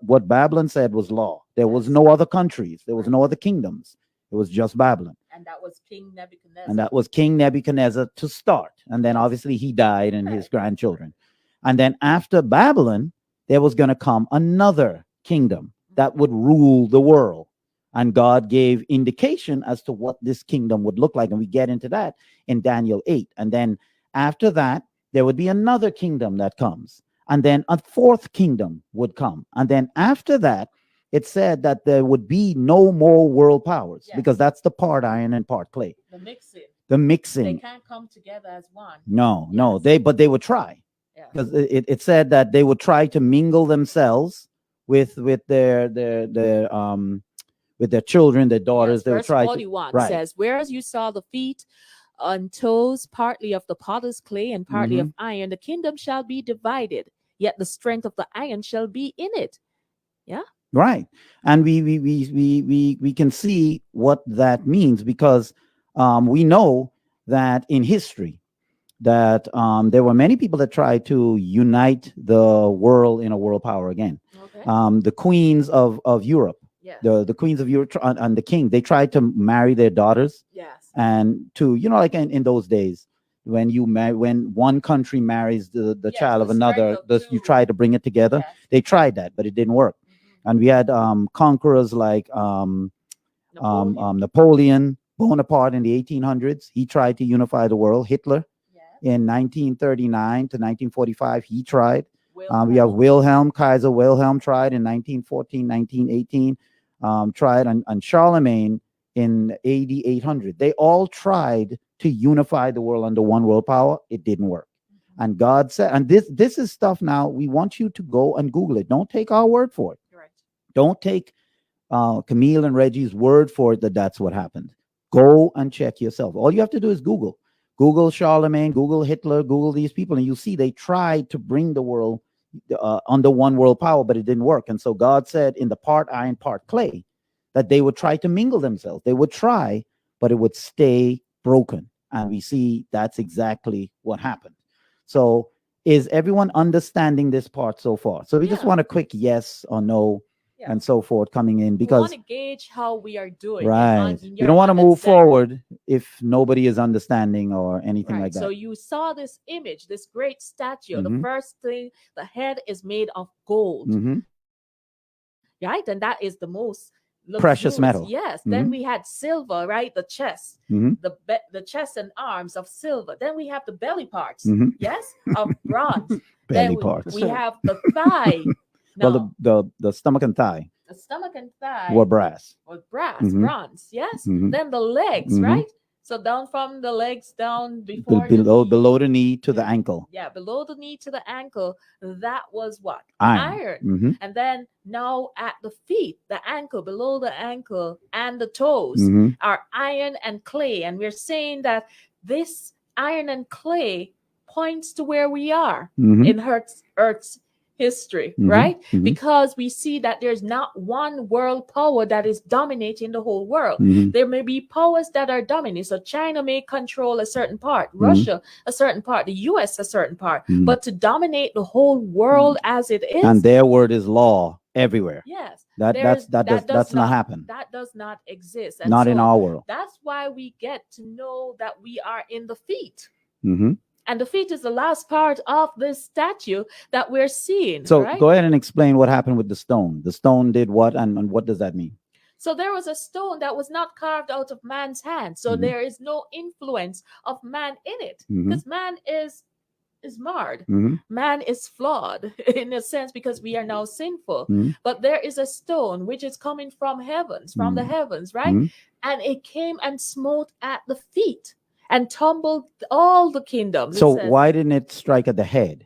B: What Babylon said was law. There was no other countries. There was no other kingdoms. It was just Babylon.
C: And that was King Nebuchadnezzar.
B: And that was King Nebuchadnezzar to start. And then obviously he died and his grandchildren. And then after Babylon, there was going to come another kingdom that would rule the world. And God gave indication as to what this kingdom would look like. And we get into that in Daniel 8. And then after that, there would be another kingdom that comes. And then a 4th kingdom would come. And then after that, it said that there would be no more world powers, because that's the part iron and part clay. The mixing.
C: They can't come together as one.
B: No, they would try. Because it said that they would try to mingle themselves with their children, their daughters. They would
C: Verse
B: try
C: 41
B: to,
C: says, whereas you saw the feet and toes, partly of the potter's clay and partly of iron, the kingdom shall be divided, yet the strength of the iron shall be in it. Yeah.
B: Right. And we can see what that means, because we know that in history that there were many people that tried to unite the world in a world power again.
C: Okay.
B: The queens of Europe, the queens of Europe and the king, they tried to marry their daughters.
C: Yes.
B: And to, like in those days, when one country marries the child of another, you try to bring it together.
C: Yes.
B: They tried that, but it didn't work. And we had conquerors like Napoleon Bonaparte in the 1800s. He tried to unify the world. Hitler in 1939 to 1945, he tried. We have Kaiser Wilhelm tried in 1914, 1918, tried. And Charlemagne in AD 800. They all tried to unify the world under one world power. It didn't work. And God said, and this is stuff now, we want you to go and Google it. Don't take our word for it.
C: Correct.
B: Don't take Camille and Reggie's word for it that that's what happened. Go and check yourself. All you have to do is Google Charlemagne, Google Hitler, Google these people, and you see they tried to bring the world under one world power, but it didn't work. And so God said in the part iron, part clay, that they would try to mingle themselves. They would try, but it would stay broken. And we see that's exactly what happened. So is everyone understanding this part so far? So we just
C: Yeah.
B: want a quick yes or no
C: Yeah.
B: and so forth coming in,
C: We
B: because
C: want to gauge how we are doing.
B: right,
C: in
B: you
C: your
B: don't want to move
C: understanding.
B: forward if nobody is understanding or anything
C: Right.
B: like that.
C: So you saw this image, this great statue. The
B: Mhm.
C: first thing, the head is made of gold,
B: Mhm.
C: right? And that is the most
B: Precious
C: luxurious.
B: metal.
C: Yes. Then
B: Mhm.
C: we had silver, right? The chest,
B: Mhm.
C: the chest and arms of silver. Then we have the belly parts,
B: Mhm.
C: yes, of bronze.
B: Belly
C: Then
B: parts.
C: we have the thigh.
B: Well,
C: No,
B: the stomach and thigh
C: the stomach and thigh
B: were brass.
C: or brass,
B: Mhm.
C: bronze, yes.
B: Mhm.
C: Then the legs,
B: Mhm.
C: right? So down from the legs down before the
B: Below
C: knee.
B: the knee to the ankle.
C: Yeah, below the knee to the ankle, that was what?
B: Iron. Mhm.
C: And then now at the feet, the ankle, below the ankle and the toes
B: Mhm.
C: are iron and clay. And we're saying that this iron and clay points to where we are
B: Mhm.
C: in Earth's history,
B: Mhm.
C: right?
B: Mhm.
C: Because we see that there's not one world power that is dominating the whole world.
B: Mhm.
C: There may be powers that are dominant. So China may control a certain part,
B: Mm-hmm.
C: Russia a certain part, the US a certain part,
B: Mhm.
C: but to dominate the whole world as it is,
B: And their word is law everywhere.
C: yes,
B: That's not happen.
C: That does not exist. And
B: Not in
C: so
B: our world.
C: that's why we get to know that we are in the feet.
B: Mhm.
C: And the feet is the last part of this statue that we're seeing.
B: So
C: right?
B: go ahead and explain what happened with the stone. The stone did what, and what does that mean?
C: So there was a stone that was not carved out of man's hand. So
B: Mhm.
C: there is no influence of man in it.
B: Mhm.
C: Because man is marred.
B: Mhm.
C: Man is flawed in a sense because we are now sinful.
B: Mhm.
C: But there is a stone which is coming from heavens, from the
B: Mhm.
C: heavens, right?
B: Mhm.
C: And it came and smote at the feet and tumbled all the kingdoms.
B: So why didn't it strike at the head?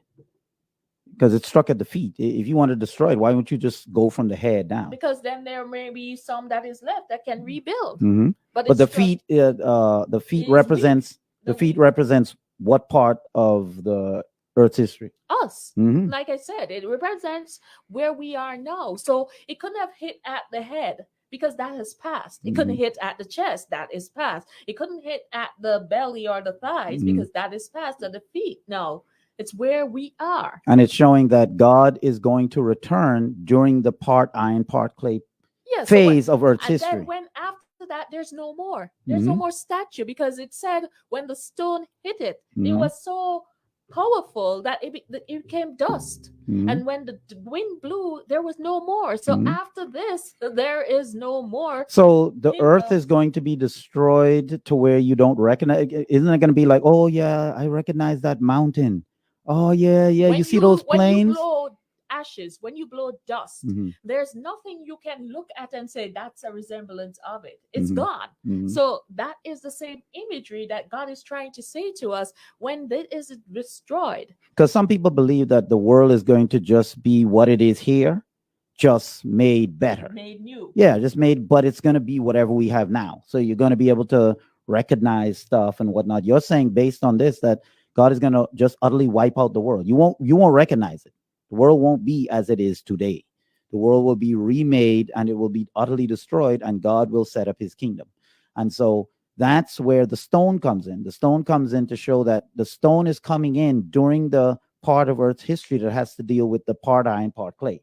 B: Because it struck at the feet. If you want to destroy it, why don't you just go from the head down?
C: Because then there may be some that is left that can rebuild.
B: Mhm.
C: But
B: But the
C: it's struck-
B: feet, the feet
C: It is
B: represents
C: The
B: the feet
C: weak.
B: represents what part of the Earth's history?
C: us.
B: Mhm.
C: Like I said, it represents where we are now. So it couldn't have hit at the head because that has passed. It couldn't
B: Mhm.
C: hit at the chest, that is past. It couldn't hit at the belly or the thighs
B: Mhm.
C: because that is past. At the feet, no, it's where we are.
B: And it's showing that God is going to return during the part iron, part clay
C: Yes. So
B: phase of Earth's
C: and
B: history.
C: then when after that, there's no more. There's no
B: Mhm.
C: more statue because it said when the stone hit it, it
B: Mhm.
C: was so powerful that it became dust.
B: Mhm.
C: And when the wind blew, there was no more. So
B: Mhm.
C: after this, there is no more.
B: So the
C: Kingdom.
B: Earth is going to be destroyed to where you don't recognize. Isn't it going to be like, oh yeah, I recognize that mountain. Oh yeah, yeah.
C: When
B: You see those
C: when
B: planes?
C: you blow ashes, when you blow dust,
B: Mhm.
C: there's nothing you can look at and say that's a resemblance of it. It's
B: Mhm.
C: gone.
B: Mhm.
C: So that is the same imagery that God is trying to say to us when it is destroyed.
B: Because some people believe that the world is going to just be what it is here, just made better.
C: Made new.
B: Yeah, just made, but it's going to be whatever we have now. So you're going to be able to recognize stuff and whatnot. You're saying based on this that God is going to just utterly wipe out the world. You won't recognize it. The world won't be as it is today. The world will be remade and it will be utterly destroyed, and God will set up his kingdom. And so that's where the stone comes in. The stone comes in to show that the stone is coming in during the part of Earth's history that has to deal with the part iron, part clay.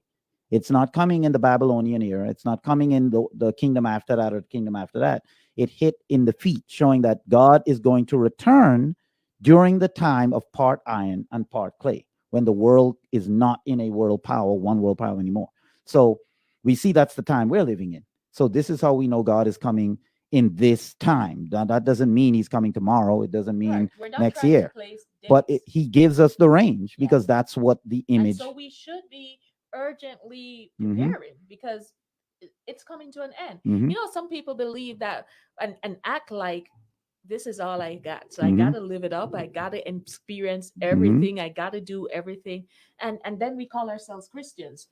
B: It's not coming in the Babylonian era. It's not coming in the kingdom after that or the kingdom after that. It hit in the feet, showing that God is going to return during the time of part iron and part clay, when the world is not in a world power, one world power anymore. So we see that's the time we're living in. So this is how we know God is coming in this time. That doesn't mean he's coming tomorrow. It doesn't mean
C: Right. We're not
B: next
C: trying to
B: year.
C: place
B: but
C: dates.
B: he gives us the range
C: Yeah.
B: because that's what the
C: And
B: image.
C: so we should be urgently
B: Mhm.
C: preparing because it's coming to an end.
B: Mhm.
C: You know, some people believe that and act like this is all I got. So I
B: Mhm.
C: gotta live it up. I gotta experience
B: Mm-hmm.
C: everything. I gotta do everything. And then we call ourselves Christians.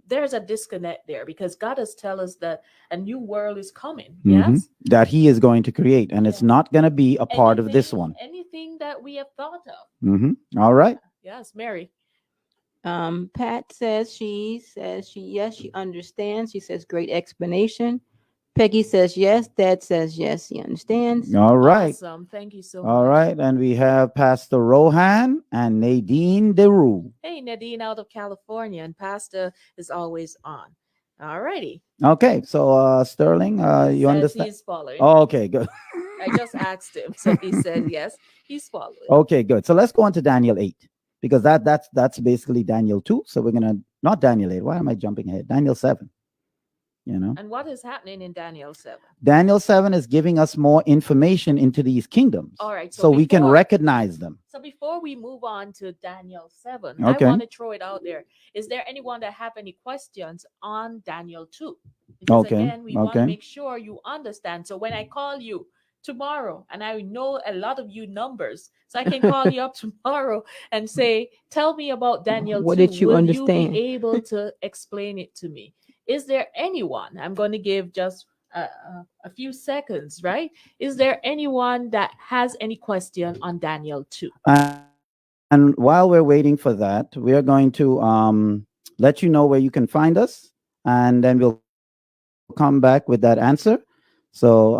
C: There's a disconnect there because God has tell us that a new world is coming.
B: Mhm.
C: Yes.
B: That he is going to create, and it's
C: Yeah.
B: not going to be a part of this one.
C: Anything that we have thought of.
B: All right.
C: Yes, Mary.
A: Pat says yes, she understands. She says great explanation. Peggy says yes. Dad says yes, he understands.
B: All right.
C: Awesome. Thank you so
B: All
C: much.
B: right. And we have Pastor Rohan and Nadine Deru.
C: Hey, Nadine out of California, and Pastor is always on. All righty.
B: Okay. So, Sterling, you
C: Says
B: understand?
C: he's following.
B: Okay, good.
C: I just asked him, so he said yes, he's following.
B: Okay, good. So let's go on to Daniel 8 because that's basically Daniel 2. So we're gonna not Daniel 8. Why am I jumping ahead? Daniel 7. You know,
C: And what is happening in Daniel 7?
B: Daniel 7 is giving us more information into these kingdoms.
C: All right.
B: So we can
C: before-
B: recognize them.
C: So before we move on to Daniel 7,
B: Okay.
C: I want to throw it out there. Is there anyone that have any questions on Daniel 2? Because
B: Okay,
C: again, we want to
B: okay.
C: make sure you understand. So when I call you tomorrow, and I know a lot of you numbers, so I can call you up tomorrow and say, tell me about Daniel 2.
A: What did you
C: Will
A: understand?
C: you be able to explain it to me? Is there anyone? I'm going to give just a few seconds, right? Is there anyone that has any question on Daniel 2?
B: And while we're waiting for that, we are going to let you know where you can find us, and then we'll come back with that answer. So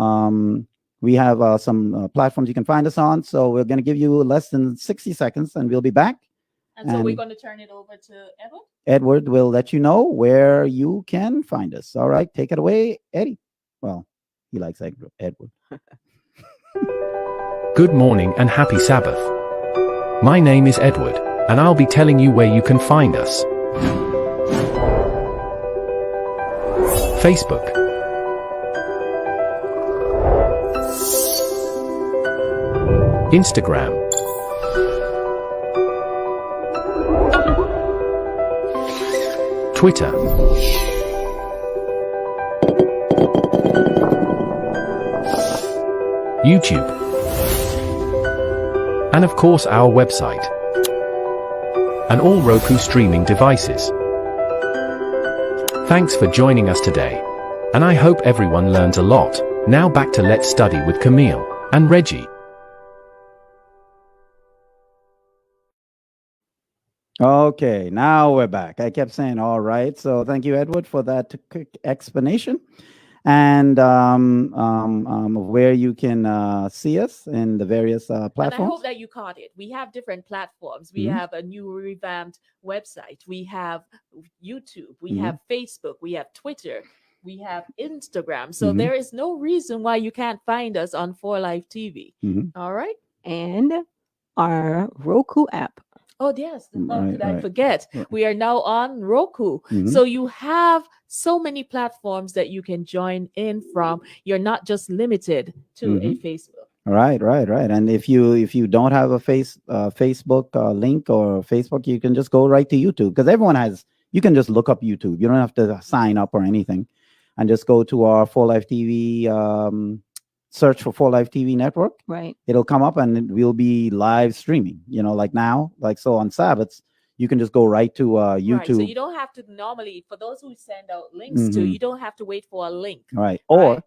B: we have some platforms you can find us on. So we're going to give you less than 60 seconds, and we'll be back.
C: And so we're
B: And-
C: going to turn it over to Edward.
B: Edward will let you know where you can find us. All right, take it away, Eddie. Well, he likes Edward.
D: Good morning and happy Sabbath. My name is Edward, and I'll be telling you where you can find us. Facebook, Instagram, Twitter, YouTube, and of course our website, and all Roku streaming devices. Thanks for joining us today, and I hope everyone learns a lot. Now back to Let's Study with Camille and Reggie.
B: Okay, now we're back. I kept saying all right. So thank you, Edward, for that quick explanation. And where you can see us in the various
C: And I
B: platforms.
C: hope that you caught it. We have different platforms. We
B: Mhm.
C: have a new revamped website. We have YouTube. We
B: Mhm.
C: have Facebook. We have Twitter. We have Instagram. So
B: Mhm.
C: there is no reason why you can't find us on 4Life TV.
B: Mhm.
C: All right.
A: And our Roku app.
C: Oh, yes. How
B: Right,
C: could I
B: right.
C: forget?
B: Right.
C: We are now on Roku.
B: Mhm.
C: So you have so many platforms that you can join in from. You're not just limited to a Facebook.
B: Right. And if you don't have a Facebook link or Facebook, you can just go right to YouTube because everyone has. You can just look up YouTube. You don't have to sign up or anything, and just go to our 4Life TV. Search for 4Life TV network.
A: Right.
B: It'll come up and we'll be live streaming. Like now, like so on Sabbaths, you can just go right to YouTube.
C: Right. So you don't have to normally, for those who send out links to,
B: Mhm.
C: you don't have to wait for a link.
B: Right. Or
C: Right.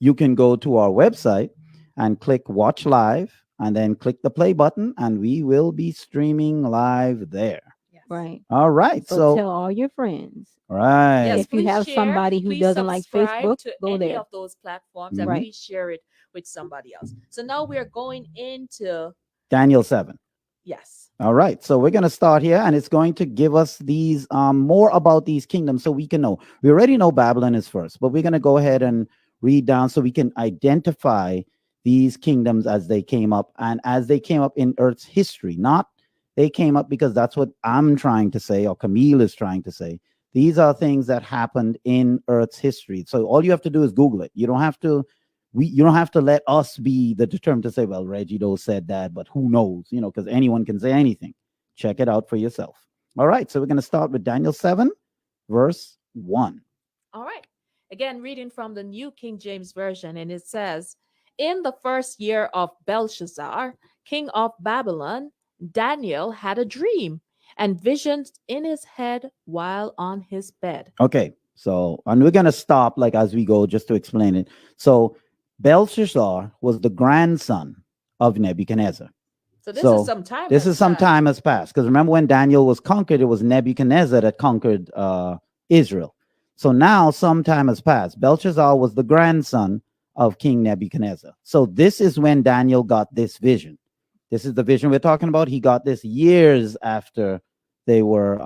B: you can go to our website and click watch live and then click the play button and we will be streaming live there.
C: Yes.
A: Right.
B: All right.
A: So,
B: So,
A: tell all your friends.
B: right.
C: Yes,
A: If you
C: please
A: have
C: share,
A: somebody who
C: please
A: doesn't like
C: subscribe
A: Facebook,
C: to
A: go
C: any
A: there.
C: of those platforms and
A: Right.
C: please share it with somebody else. So now we're going into,
B: Daniel 7.
C: yes.
B: All right. So we're going to start here and it's going to give us these more about these kingdoms so we can know. We already know Babylon is first, but we're going to go ahead and read down so we can identify these kingdoms as they came up and as they came up in Earth's history. Not they came up because that's what I'm trying to say or Camille is trying to say. These are things that happened in Earth's history. So all you have to do is Google it. You don't have to let us be the determined to say, well, Reggie Doe said that, but who knows, because anyone can say anything. Check it out for yourself. All right. So we're going to start with Daniel 7, verse 1.
C: All right. Again, reading from the New King James Version, and it says, in the first year of Belshazzar, king of Babylon, Daniel had a dream and visions in his head while on his bed.
B: Okay. So, and we're going to stop like as we go just to explain it. So, Belshazzar was the grandson of Nebuchadnezzar.
C: So this
B: So,
C: is some time.
B: This
C: has
B: is some
C: passed.
B: time has passed because remember when Daniel was conquered, it was Nebuchadnezzar that conquered Israel. So now some time has passed. Belshazzar was the grandson of King Nebuchadnezzar. So this is when Daniel got this vision. This is the vision we're talking about. He got this years after they were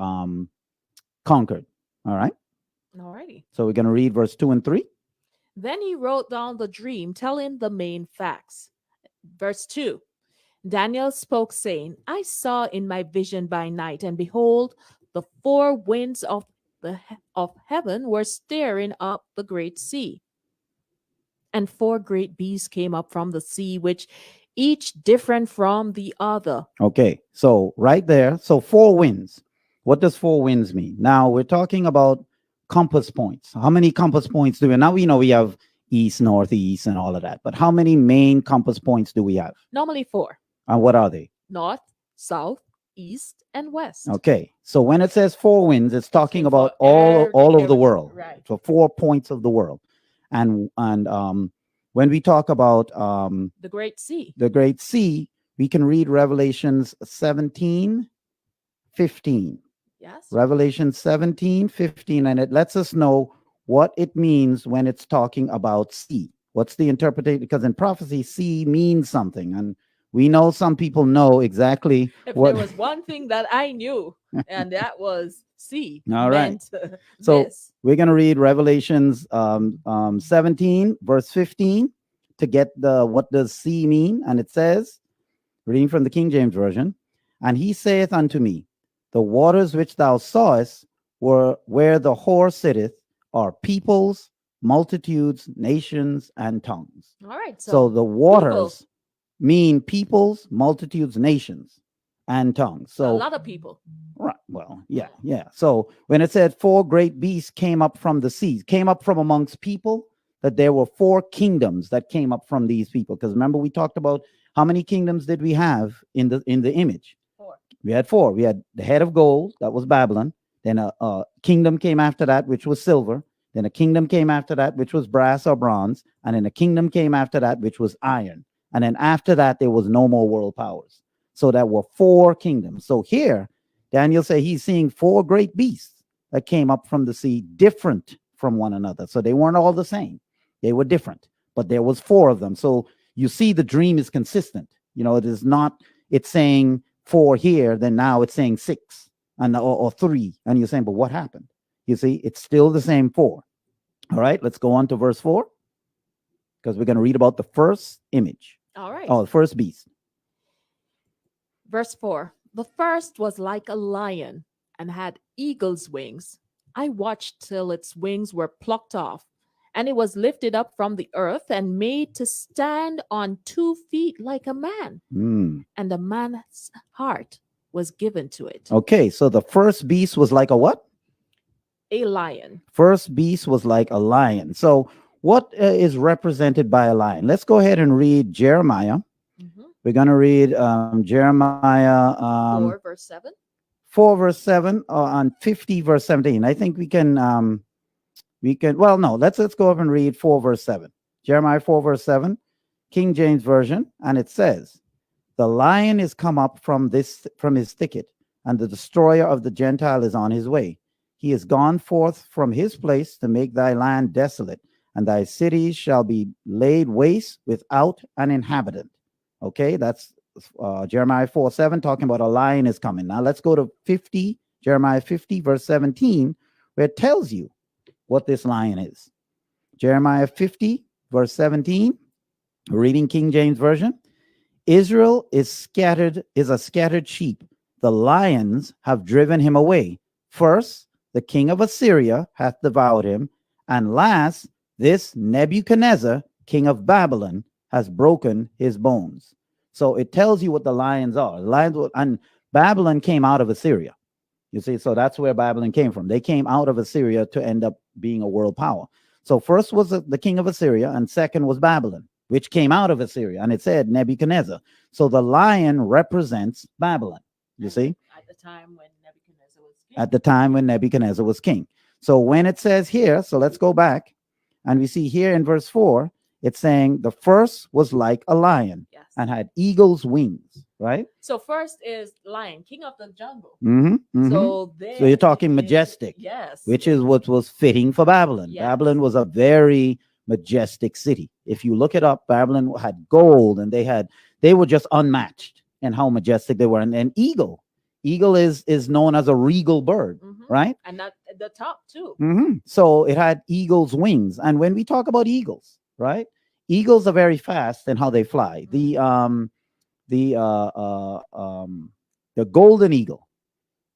B: conquered. All right.
C: All righty.
B: So we're going to read verse 2 and 3.
C: Then he wrote down the dream, telling the main facts. Verse 2. Daniel spoke, saying, I saw in my vision by night, and behold, the four winds of heaven were stirring up the great sea. And four great beasts came up from the sea, which each different from the other.
B: Okay. So right there. So four winds. What does four winds mean? Now we're talking about compass points. How many compass points do we now? We know we have east, northeast, and all of that. But how many main compass points do we have?
C: Normally four:
B: And what are they?
C: north, south, east, and west.
B: Okay. So when it says four winds, it's talking
C: for
B: about
C: every
B: all of the
C: area,
B: world.
C: right.
B: So 4 points of the world. And when we talk about
C: The great sea.
B: the Great Sea, we can read Revelations 17:15.
C: Yes.
B: Revelation 17:15, and it lets us know what it means when it's talking about sea. What's the interpretation? Because in prophecy, sea means something, and we know some people know exactly
C: If
B: what.
C: there was one thing that I knew, and that was sea.
B: All right.
C: meant,
B: So
C: this.
B: we're going to read Revelations 17, verse 15, to get the what does sea mean, and it says, reading from the King James Version, and he saith unto me, the waters which thou sawest were where the whore sitteth are peoples, multitudes, nations, and tongues.
C: All right.
B: So the waters mean peoples, multitudes, nations, and tongues.
C: So a
B: So
C: lot of people.
B: right, well, yeah. So when it said four great beasts came up from the seas, came up from amongst people, that there were four kingdoms that came up from these people. Because remember, we talked about how many kingdoms did we have in the image?
C: Four.
B: We had four. We had the head of gold, that was Babylon. Then a kingdom came after that, which was silver. Then a kingdom came after that, which was brass or bronze. And then a kingdom came after that, which was iron. And then after that, there was no more world powers. So there were four kingdoms. So here, Daniel said he's seeing four great beasts that came up from the sea, different from one another. So they weren't all the same. They were different, but there was four of them. So you see the dream is consistent. You know, it is not, it's saying four here, then now it's saying six and or three. And you're saying, but what happened? You see, it's still the same four. All right, let's go on to verse 4, because we're going to read about the first image.
C: All right.
B: Oh, the first beast.
C: Verse 4. The first was like a lion and had eagle's wings. I watched till its wings were plucked off, and it was lifted up from the earth and made to stand on 2 feet like a man. And a man's heart was given to it.
B: Okay, so the first beast was like a what?
C: A lion.
B: First beast was like a lion. So what is represented by a lion? Let's go ahead and read Jeremiah.
C: Mhm.
B: We're going to read Jeremiah
C: 4 verse 7.
B: 4 verse 7 on 50 verse 17. I think we can well, no, let's go up and read 4 verse 7. Jeremiah 4 verse 7, King James Version, and it says, the lion is come up from his thicket, and the destroyer of the Gentile is on his way. He is gone forth from his place to make thy land desolate, and thy cities shall be laid waste without an inhabitant. Okay, that's Jeremiah 4:7, talking about a lion is coming. Now let's go to 50, Jeremiah 50, verse 17, where it tells you what this lion is. Jeremiah 50, verse 17, reading King James Version. Israel is a scattered sheep. The lions have driven him away. First, the king of Assyria hath devoured him, and last, this Nebuchadnezzar, king of Babylon, has broken his bones. So it tells you what the lions are. And Babylon came out of Assyria. You see, so that's where Babylon came from. They came out of Assyria to end up being a world power. So first was the king of Assyria, and second was Babylon, which came out of Assyria, and it said Nebuchadnezzar. So the lion represents Babylon. You see,
C: At the time when Nebuchadnezzar was king.
B: at the time when Nebuchadnezzar was king. So when it says here, so let's go back, and we see here in verse 4, it's saying the first was like a lion
C: Yes.
B: and had eagle's wings, right?
C: So first is lion, king of the jungle.
B: Mm-hmm,
C: So
B: So you're talking
C: is-
B: majestic,
C: Yes.
B: which is what was fitting for Babylon.
C: Yes.
B: Babylon was a very majestic city. If you look it up, Babylon had gold, and they were just unmatched in how majestic they were. And eagle is known as a regal bird,
C: Mhm.
B: right?
C: And that at the top too.
B: So it had eagle's wings. And when we talk about eagles, right? Eagles are very fast in how they fly. The golden eagle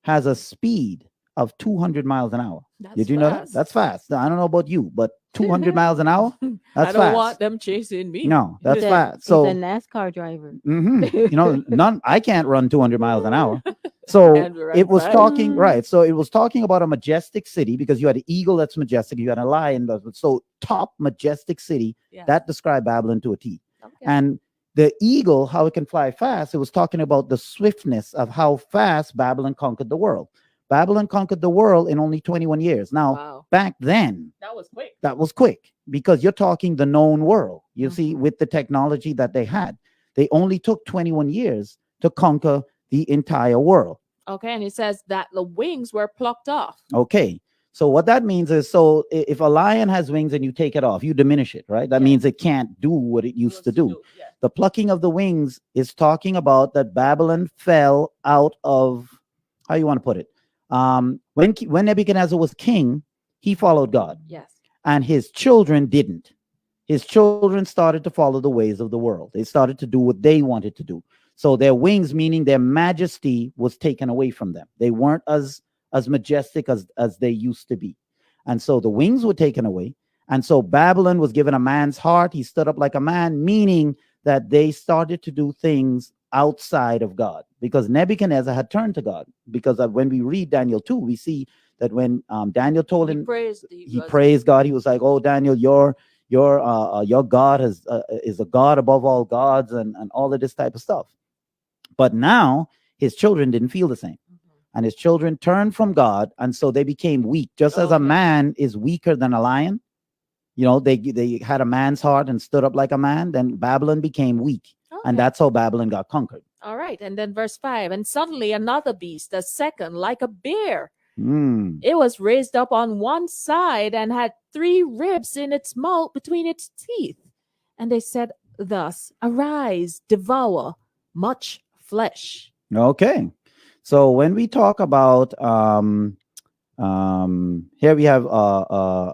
B: has a speed of 200 miles an hour.
C: That's
B: Did you know that?
C: fast.
B: That's fast. I don't know about you, but 200 miles an hour, that's
C: I don't
B: fast.
C: want them chasing me.
B: No, that's
A: He's a-
B: fast.
A: he's
B: So,
A: a NASCAR driver.
B: I can't run 200 miles an hour. So
C: And we run
B: it was
C: fast.
B: talking, right. So it was talking about a majestic city, because you had an eagle that's majestic, you had a lion. So top majestic city,
C: Yes.
B: that described Babylon to a T.
C: Okay.
B: And the eagle, how it can fly fast, it was talking about the swiftness of how fast Babylon conquered the world. Babylon conquered the world in only 21 years. Now,
C: Wow.
B: back then,
C: That was quick.
B: that was quick, because you're talking the known world. You see,
C: Mhm.
B: with the technology that they had, they only took 21 years to conquer the entire world.
C: Okay. And it says that the wings were plucked off.
B: Okay. So what that means is, so if a lion has wings and you take it off, you diminish it, right? That
C: Yeah.
B: means it can't do what it used to do.
C: Yeah.
B: The plucking of the wings is talking about that Babylon fell out of, how you want to put it? When Nebuchadnezzar was king, he followed God,
C: Yes.
B: and his children didn't. His children started to follow the ways of the world. They started to do what they wanted to do. So their wings, meaning their majesty, was taken away from them. They weren't as majestic as they used to be. And so the wings were taken away. And so Babylon was given a man's heart. He stood up like a man, meaning that they started to do things outside of God, because Nebuchadnezzar had turned to God. Because when we read Daniel 2, we see that when Daniel told
C: He
B: him,
C: praised.
B: he praised God. He was like, "Oh, Daniel, your God is a God above all gods," and all of this type of stuff. But now his children didn't feel the same, and his children turned from God, and so they became weak. Just as a
C: Okay.
B: man is weaker than a lion, they had a man's heart and stood up like a man. Then Babylon became weak, and that's how Babylon got conquered.
C: All right. And then verse 5. And suddenly another beast, a second, like a bear.
B: Mm.
C: It was raised up on one side and had 3 ribs in its mouth between its teeth. And they said thus, Arise, devour much flesh.
B: Okay, so when we talk about here we have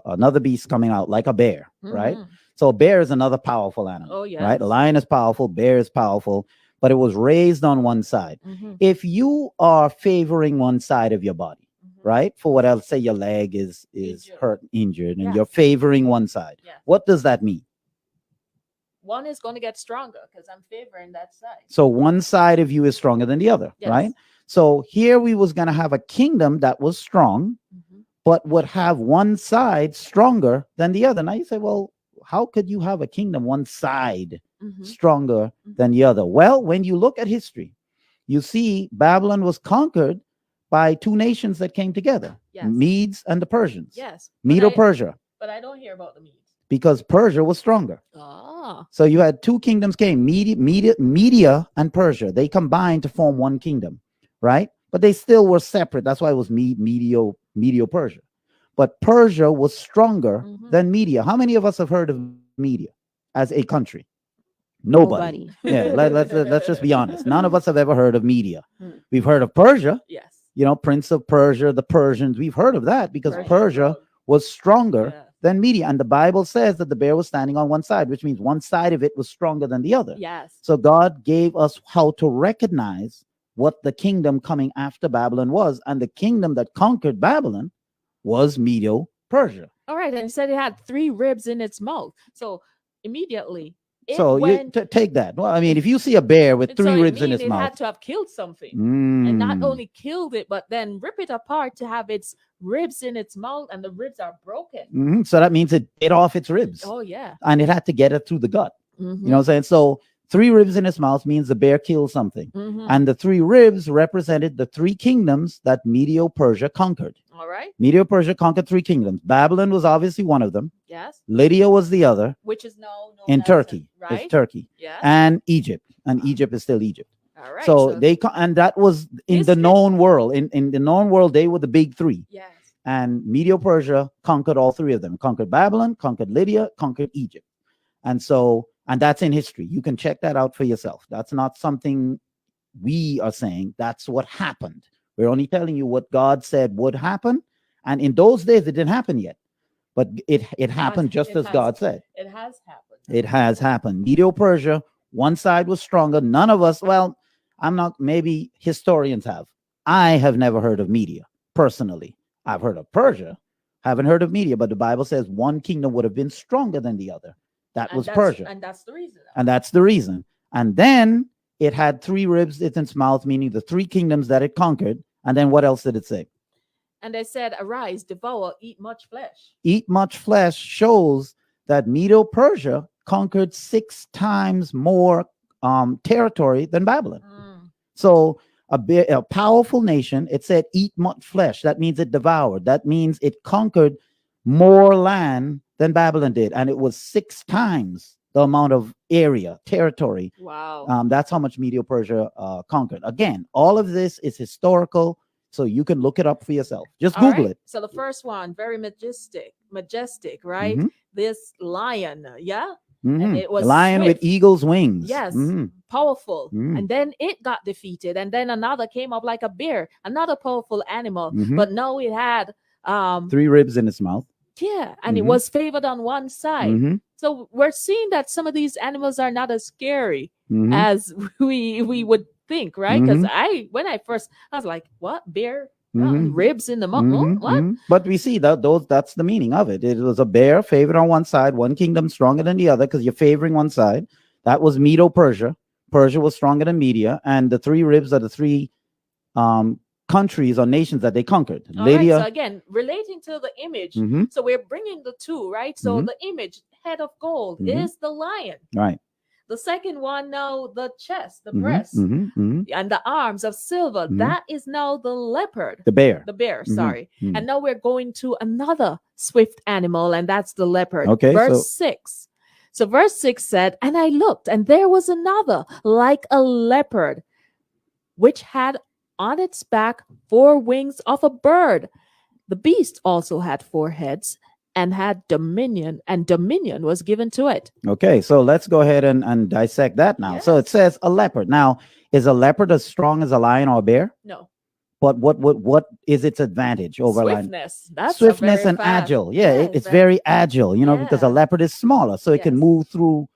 B: another beast coming out like a bear, right?
C: Mhm.
B: So a bear is another powerful animal,
C: Oh,
B: right? A
C: yes.
B: lion is powerful, bear is powerful, but it was raised on one side.
C: Mhm.
B: If you are favoring one side of your body,
C: Mhm.
B: right? For what else, say your leg is
C: Injured.
B: hurt, injured, and
C: Yeah.
B: you're favoring one side.
C: Yeah.
B: What does that mean?
C: One is going to get stronger because I'm favoring that side.
B: So one side of you is stronger than the other,
C: Yes.
B: right? So here we was going to have a kingdom that was strong,
C: Mhm.
B: but would have one side stronger than the other. Now you say, well, how could you have a kingdom one side
C: Mhm.
B: stronger than the other? Well, when you look at history, you see Babylon was conquered by 2 nations that came together,
C: Yes.
B: Medes and the Persians.
C: Yes.
B: Medo-Persia,
C: But I don't hear about the Medes.
B: because Persia was stronger.
C: Ah.
B: So you had 2 kingdoms came, Media and Persia. They combined to form one kingdom, right? But they still were separate. That's why it was Medio-Persia. But Persia was stronger
C: Mhm.
B: than Media. How many of us have heard of Media as a country? Nobody. Yeah, let's just be honest. None of us have ever heard of Media.
C: Hmm.
B: We've heard of Persia,
C: Yes.
B: Prince of Persia, the Persians. We've heard of that because Persia was stronger
C: Yeah.
B: than Media. And the Bible says that the bear was standing on one side, which means one side of it was stronger than the other.
C: Yes.
B: So God gave us how to recognize what the kingdom coming after Babylon was. And the kingdom that conquered Babylon was Medo-Persia.
C: All right. And it said it had 3 ribs in its mouth. So immediately It
B: So you
C: went,
B: take that. Well, I mean, if you see a bear with
C: so
B: three
C: it
B: ribs in
C: mean
B: its
C: it
B: mouth,
C: had to have killed something. And not
B: mm,
C: only killed it, but then rip it apart to have its ribs in its mouth, and the ribs are broken.
B: so that means it bit off its ribs,
C: Oh yeah.
B: and it had to get it through the gut.
C: Mhm.
B: You know what I'm saying? So 3 ribs in its mouth means the bear killed something.
C: Mhm.
B: And the 3 ribs represented the 3 kingdoms that Medo-Persia conquered.
C: All right.
B: Medo-Persia conquered 3 kingdoms. Babylon was obviously one of them.
C: Yes.
B: Lydia was the other.
C: Which is now known
B: In
C: as-
B: Turkey,
C: right?
B: it's Turkey,
C: Yes.
B: and Egypt, and Egypt is still Egypt.
C: All right.
B: So and that was in the
C: History.
B: known world. In the known world, they were the big 3.
C: Yes.
B: And Medo-Persia conquered all 3 of them. Conquered Babylon, conquered Lydia, conquered Egypt. And that's in history. You can check that out for yourself. That's not something we are saying. That's what happened. We're only telling you what God said would happen. And in those days, it didn't happen yet. But it happened just
C: it
B: as
C: has.
B: God said.
C: It has happened.
B: It has happened. Medo-Persia, one side was stronger. None of us, well, I'm not, maybe historians have. I have never heard of Media personally. I've heard of Persia, haven't heard of Media, but the Bible says one kingdom would have been stronger than the other. That was Persia.
C: And that's the reason.
B: And that's the reason. And then it had 3 ribs in its mouth, meaning the 3 kingdoms that it conquered. And then what else did it say?
C: And they said, "Arise, devour, eat much flesh."
B: Eat much flesh shows that Medo-Persia conquered 6 times more territory than Babylon.
C: Mm.
B: So a powerful nation, it said eat much flesh. That means it devoured. That means it conquered more land than Babylon did. And it was 6 times the amount of area, territory.
C: Wow.
B: That's how much Medo-Persia conquered. Again, all of this is historical, so you can look it up for yourself. Just
C: All
B: Google
C: right.
B: it.
C: So the first one, very majestic, right?
B: Mhm.
C: This lion, yeah,
B: Mhm.
C: it was
B: Lion with
C: swift.
B: eagle's wings.
C: Yes,
B: Mhm.
C: powerful.
B: Mm.
C: And then it got defeated, and then another came up like a bear, another powerful animal.
B: Mhm.
C: But now it had
B: 3 ribs in its mouth.
C: yeah, and it
B: Mhm.
C: was favored on one side.
B: Mhm.
C: So we're seeing that some of these animals are not as scary
B: Mhm.
C: as we would think, right? Because
B: Mhm.
C: when I was like, what, bear? Oh,
B: Mhm.
C: ribs in the mouth?
B: Mhm,
C: What?
B: mhm. But we see that that's the meaning of it. It was a bear favored on one side, one kingdom stronger than the other, because you're favoring one side. That was Medo-Persia. Persia was stronger than Media, and the 3 ribs are the 3 countries or nations that they conquered.
C: All right,
B: Lydia.
C: so again, relating to the image,
B: Mhm,
C: so we're bringing the 2, right? So
B: Mhm.
C: the image, head of gold,
B: Mhm.
C: is the lion.
B: right.
C: The second one, now the chest, the
B: Mhm,
C: breast,
B: mhm, mhm.
C: and the arms of silver.
B: Mhm.
C: That is now the leopard,
B: The bear.
C: the bear.
B: Mhm,
C: Sorry.
B: mhm.
C: And now we're going to another swift animal, and that's the leopard.
B: Okay,
C: Verse
B: so-
C: 6. So verse 6 said, "And I looked, and there was another like a leopard, which had on its back 4 wings of a bird. The beast also had 4 heads and had dominion, and dominion was given to it."
B: Okay, so let's go ahead and dissect that now. So it
C: Yes.
B: says a leopard. Now, is a leopard as strong as a lion or a bear?
C: No.
B: But what is its advantage over a lion?
C: Swiftness. That's a
B: Swiftness
C: very
B: and
C: fast-
B: agile. Yeah,
C: Yes,
B: it's very agile, because a
C: Yeah.
B: leopard is smaller, so it can
C: Yes.
B: move through,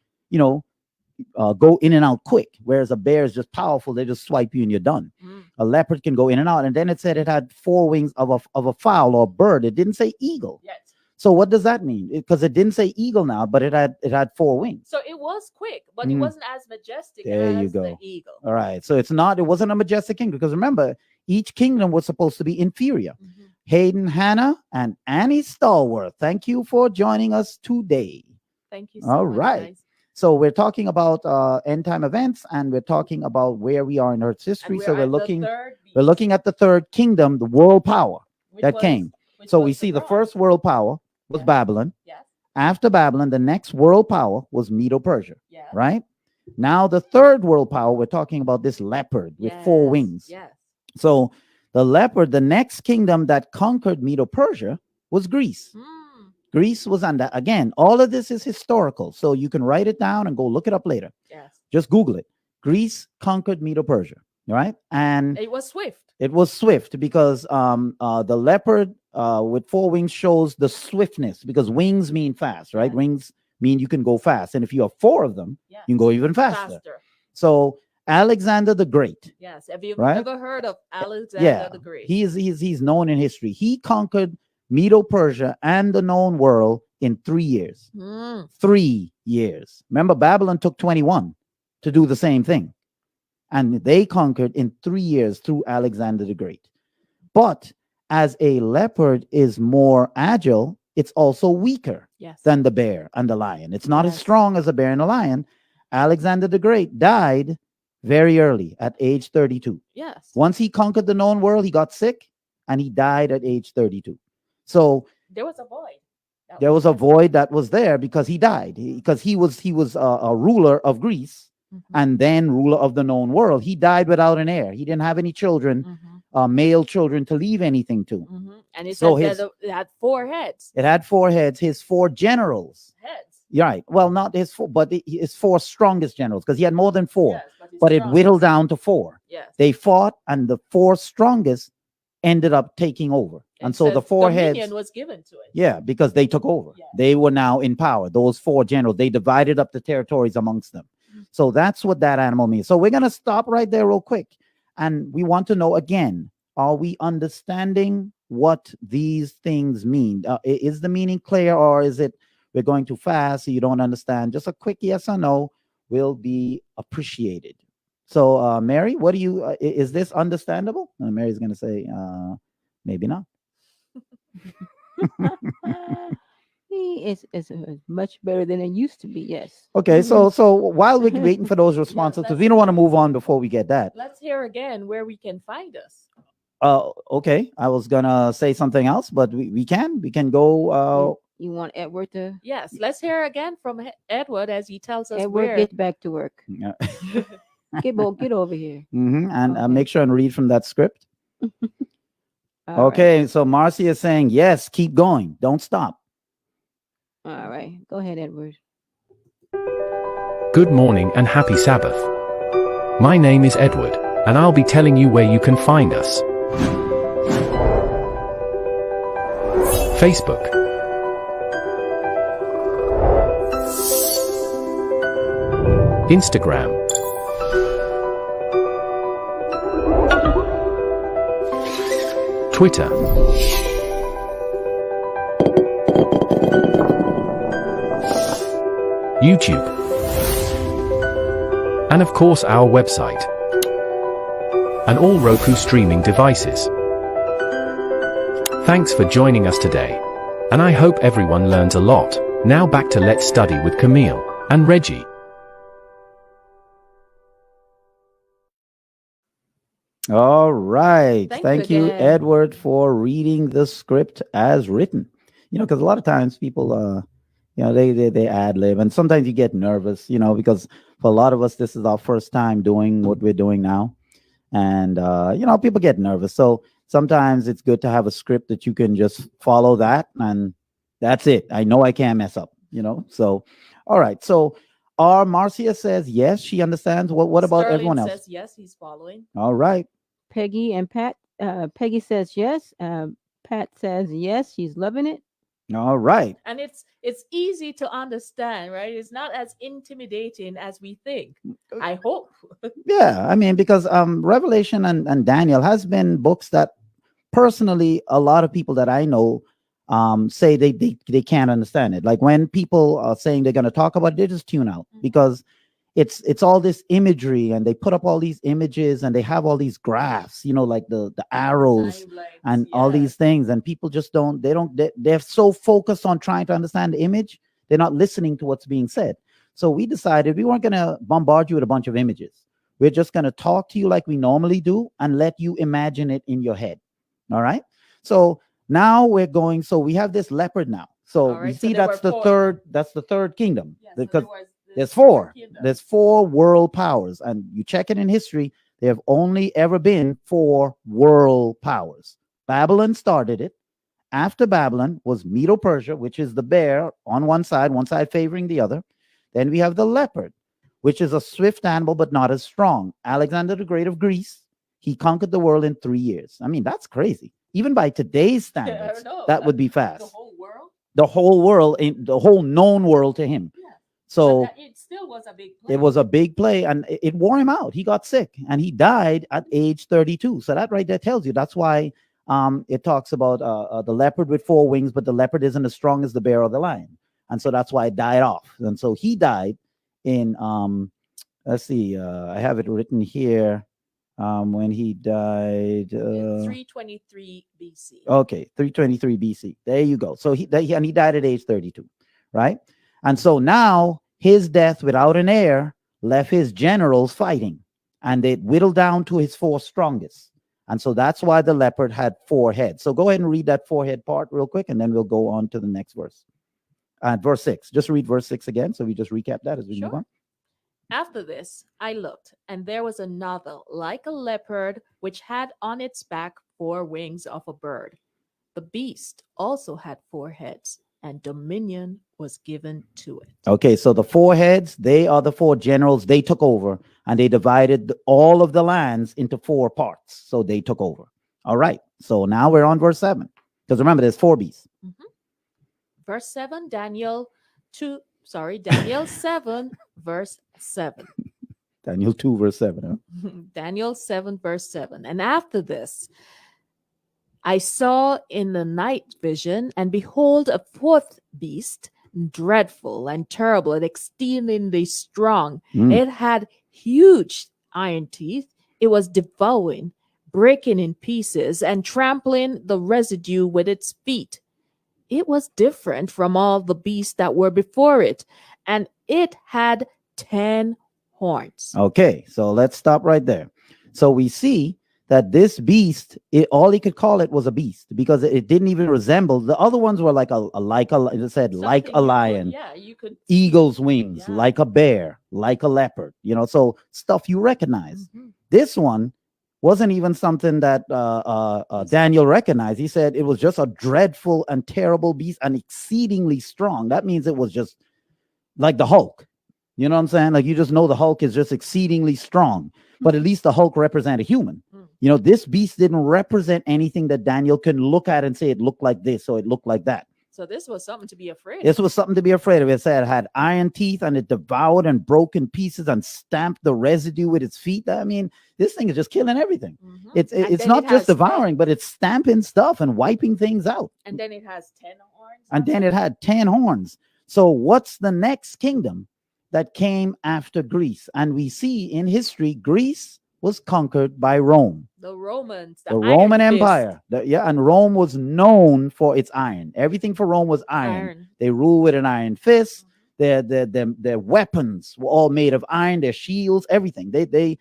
B: go in and out quick. Whereas a bear is just powerful; they just swipe you and you're done.
C: Mm.
B: A leopard can go in and out. And then it said it had 4 wings of a fowl or a bird. It didn't say eagle.
C: Yes.
B: So what does that mean? Because it didn't say eagle now, but it had 4 wings.
C: So it was quick, but it
B: Mhm.
C: wasn't as majestic
B: There you
C: as the
B: go.
C: eagle.
B: All right. So it wasn't a majestic kingdom, because remember, each kingdom was supposed to be inferior.
C: Mhm.
B: Hayden Hanna and Annie Stallworth, thank you for joining us today.
C: Thank you so
B: All
C: much,
B: right.
C: guys.
B: So we're talking about end time events, and we're talking about where we are in Earth's history.
C: And
B: So we're
C: at the
B: looking
C: third beast,
B: we're looking at the 3rd kingdom, the world power
C: which
B: that
C: was-
B: came.
C: which
B: So
C: was
B: we see the
C: bronze.
B: first world power was
C: Yeah.
B: Babylon.
C: Yes.
B: After Babylon, the next world power was Medo-Persia,
C: Yeah.
B: right? Now the 3rd world power, we're talking about this leopard with 4
C: Yes,
B: wings.
C: Yes.
B: So the leopard, the next kingdom that conquered Medo-Persia was Greece.
C: Mm.
B: Greece was under, again, all of this is historical. So you can write it down and go look it up later.
C: Yes.
B: Just Google it. Greece conquered Medo-Persia, right? And
C: It was swift.
B: it was swift because the leopard with 4 wings shows the swiftness, because wings mean fast, right?
C: Yes.
B: Wings mean you can go fast. And if you have 4 of them,
C: Yes.
B: you can go even faster.
C: Faster.
B: So Alexander the Great,
C: Yes. Have you
B: Right?
C: ever heard of Alexander
B: yeah,
C: the Great?
B: he's known in history. He conquered Medo-Persia and the known world in 3 years.
C: Mm.
B: 3 years. Remember, Babylon took 21 to do the same thing. And they conquered in 3 years through Alexander the Great. But as a leopard is more agile, it's also weaker
C: Yes.
B: than the bear and the lion. It's not as
A: Yes.
B: strong as a bear and a lion. Alexander the Great died very early at age 32.
C: Yes.
B: Once he conquered the known world, he got sick and he died at age 32. So
C: There was a void. That
B: there was a void that was there because he died, because he was a ruler of Greece
C: Mhm.
B: and then ruler of the known world. He died without an heir. He didn't have any children,
C: Mhm.
B: male children to leave anything to.
C: Mhm. And it
B: So
C: said
B: his-
C: that it had 4 heads.
B: It had 4 heads. His 4 generals.
C: Heads.
B: You're right. Well, not his 4, but his 4 strongest generals, because he had more than 4.
C: Yes, it's
B: But it
C: strong.
B: whittled down to 4.
C: Yes.
B: They fought, and the 4 strongest ended up taking over. And
C: It
B: so the
C: says
B: 4
C: dominion
B: heads,
C: was given to it.
B: yeah, because they took over.
C: Yeah.
B: They were now in power. Those 4 generals, they divided up the territories amongst them. So that's what that animal means. So we're going to stop right there real quick. And we want to know again, are we understanding what these things mean? Is the meaning clear, or is it we're going too fast so you don't understand? Just a quick yes or no will be appreciated. So, Mary, what do you, is this understandable? And Mary's going to say, maybe not.
A: It's much better than it used to be. Yes.
B: Okay, so while we're waiting for those responses, because we don't want to move on before we get that.
C: Let's hear again where we can find us.
B: Okay, I was gonna say something else, but we can go.
A: You want Edward to?
C: Yes, let's hear again from Edward as he tells us
A: Edward,
C: where.
A: get back to work.
B: Yeah.
A: Get over here.
B: And
A: Okay.
B: make sure and read from that script.
A: All
B: Okay, so Marcy is saying yes, keep going, don't stop.
A: All right. Go ahead, Edward.
D: Good morning and happy Sabbath. My name is Edward, and I'll be telling you where you can find us. Facebook, Instagram, Twitter, YouTube, and of course our website, and all Roku streaming devices. Thanks for joining us today, and I hope everyone learns a lot. Now back to Let's Study with Camille and Reggie.
B: All right,
C: Thank you
B: thank you,
C: again.
B: Edward, for reading the script as written. Because a lot of times people, they ad lib, and sometimes you get nervous, because for a lot of us this is our first time doing what we're doing now, and people get nervous. So sometimes it's good to have a script that you can just follow that, and that's it. I know I can't mess up, So, all right. So, Marcia says yes, she understands. What about
C: Sterling
B: everyone else?
C: says yes, he's following.
B: All right.
A: Peggy and Pat. Peggy says yes. Pat says yes. She's loving it.
B: All right.
C: And it's easy to understand, right? It's not as intimidating as we think. I hope.
B: Yeah, I mean, because Revelation and Daniel has been books that personally a lot of people that I know say they can't understand it. Like when people are saying they're going to talk about it, they just tune out because it's all this imagery, and they put up all these images, and they have all these graphs, like the arrows
C: Timelines,
B: and all
C: yeah.
B: these things, and people just they're so focused on trying to understand the image, they're not listening to what's being said. So we decided we weren't going to bombard you with a bunch of images. We're just going to talk to you like we normally do and let you imagine it in your head. All right. So now we're going. So we have this leopard now. So
C: All right,
B: we
C: so
B: see
C: there
B: that's
C: were
B: the
C: four.
B: third. That's the third kingdom.
C: Yeah, so
B: Because there's
C: four
B: four.
C: kingdoms.
B: There's 4 world powers, and you check it in history. There have only ever been 4 world powers. Babylon started it. After Babylon was Medo-Persia, which is the bear on one side favoring the other. Then we have the leopard, which is a swift animal but not as strong. Alexander the Great of Greece, he conquered the world in 3 years. I mean, that's crazy. Even by today's standards,
C: know,
B: that would be
C: The
B: fast.
C: whole world.
B: The whole world, the whole known world to him.
C: Yeah.
B: So
C: But it still was a big play.
B: it was a big play, and it wore him out. He got sick, and he died at age 32. So that right there tells you that's why it talks about the leopard with 4 wings, but the leopard isn't as strong as the bear or the lion. and so that's why it died off. And so he died in let's see, I have it written here. When he died,
C: 323 BC.
B: okay, 323 BC. There you go. So he died at age 32, right? And so now his death without an heir left his generals fighting, and it whittled down to his 4 strongest. And so that's why the leopard had 4 heads. So go ahead and read that 4-head part real quick, and then we'll go on to the next verse. Verse 6. Just read verse 6 again. So we just recap that as we move
C: Sure.
B: on.
C: After this, I looked, and there was another like a leopard, which had on its back 4 wings of a bird. The beast also had 4 heads, and dominion was given to it.
B: Okay, so the 4 heads, they are the 4 generals. They took over, and they divided all of the lands into 4 parts. So they took over. All right. So now we're on verse 7. Because remember, there's 4 beasts.
C: Verse 7, Daniel 7, verse 7.
B: Daniel 2, verse 7. Huh?
C: Daniel 7, verse 7. And after this, I saw in the night vision, and behold, a 4th beast, dreadful and terrible and exceedingly strong.
B: Mm.
C: It had huge iron teeth. It was devouring, breaking in pieces, and trampling the residue with its feet. It was different from all the beasts that were before it, and it had 10 horns.
B: Okay, so let's stop right there. So we see that this beast, all he could call it was a beast, because it didn't even resemble the other ones. Were like it said like a lion,
C: You could
B: eagle's wings,
C: Yeah.
B: like a bear, like a leopard, so stuff you recognize.
C: Mhm.
B: This one wasn't even something that Daniel recognized. He said it was just a dreadful and terrible beast and exceedingly strong. That means it was just like the Hulk. You know what I'm saying? Like, you just know the Hulk is just exceedingly strong, but at least the Hulk represent a human.
C: Mm.
B: This beast didn't represent anything that Daniel can look at and say it looked like this or it looked like that.
C: So this was something to be afraid of.
B: This was something to be afraid of. It said it had iron teeth, and it devoured and broke in pieces and stamped the residue with its feet. I mean, this thing is just killing everything.
C: Mhm.
B: It's
C: And
B: it's
C: then
B: not
C: it
B: just
C: has 10
B: devouring, but it's stamping stuff and wiping things out.
C: And then it has 10 horns.
B: And then it had 10 horns. So what's the next kingdom that came after Greece? And we see in history, Greece was conquered by Rome,
C: The Romans,
B: the
C: iron
B: Roman
C: fist.
B: Empire. And Rome was known for its iron. Everything for Rome was iron. They ruled with an iron fist. Their weapons were all made of iron. Their shields, everything. They
C: didn't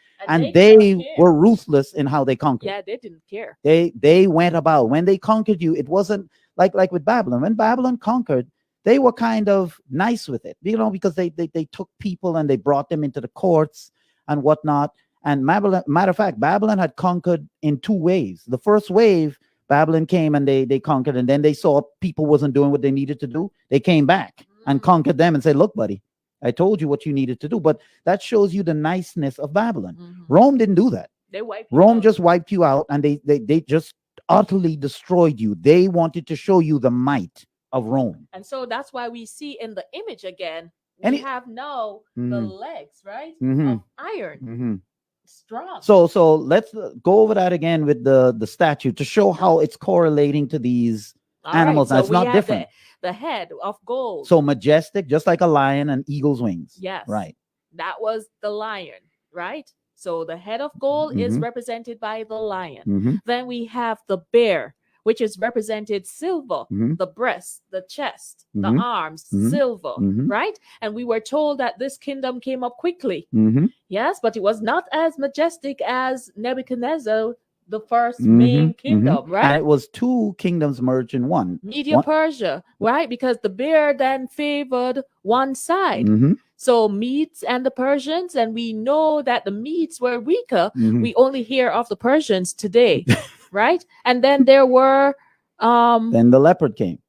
C: care.
B: were ruthless in how they conquered.
C: Yeah, they didn't care.
B: They went about, when they conquered you, it wasn't like with Babylon. When Babylon conquered, they were kind of nice with it, because they took people and they brought them into the courts and whatnot. And matter of fact, Babylon had conquered in 2 waves. The first wave, Babylon came and they conquered, and then they saw people wasn't doing what they needed to do. They came back and conquered them and said, look, buddy, I told you what you needed to do. But that shows you the niceness of Babylon.
C: Mhm.
B: Rome didn't do that.
C: They wiped you
B: Rome
C: out.
B: just wiped you out, and they just utterly destroyed you. They wanted to show you the might of Rome.
C: And so that's why we see in the image again,
B: And
C: we have now the
B: Mhm.
C: legs, right?
B: Mhm.
C: Of iron,
B: Mhm.
C: strong.
B: So let's go over that again with the statue to show how it's correlating to these
C: All right,
B: animals.
C: so
B: That's
C: we
B: not
C: have
B: different.
C: The head of gold.
B: So majestic, just like a lion and eagle's wings.
C: Yes.
B: Right.
C: That was the lion, right? So the head of gold is
B: Mhm.
C: represented by the lion.
B: Mm-hmm.
C: Then we have the bear, which is represented silver,
B: Mhm.
C: the breast, the chest,
B: Mhm.
C: the arms,
B: Mhm.
C: silver,
B: Mhm.
C: right? And we were told that this kingdom came up quickly.
B: Mm-hmm.
C: Yes, but it was not as majestic as Nebuchadnezzar, the 1st
B: Mhm.
C: main kingdom,
B: And
C: right?
B: it was 2 kingdoms merged in one.
C: Media
B: One-
C: Persia, right? Because the bear then favored one side.
B: Mhm.
C: So Medes and the Persians, and we know that the Medes were weaker.
B: Mhm.
C: We only hear of the Persians today, right? And then there were
B: Then the leopard came.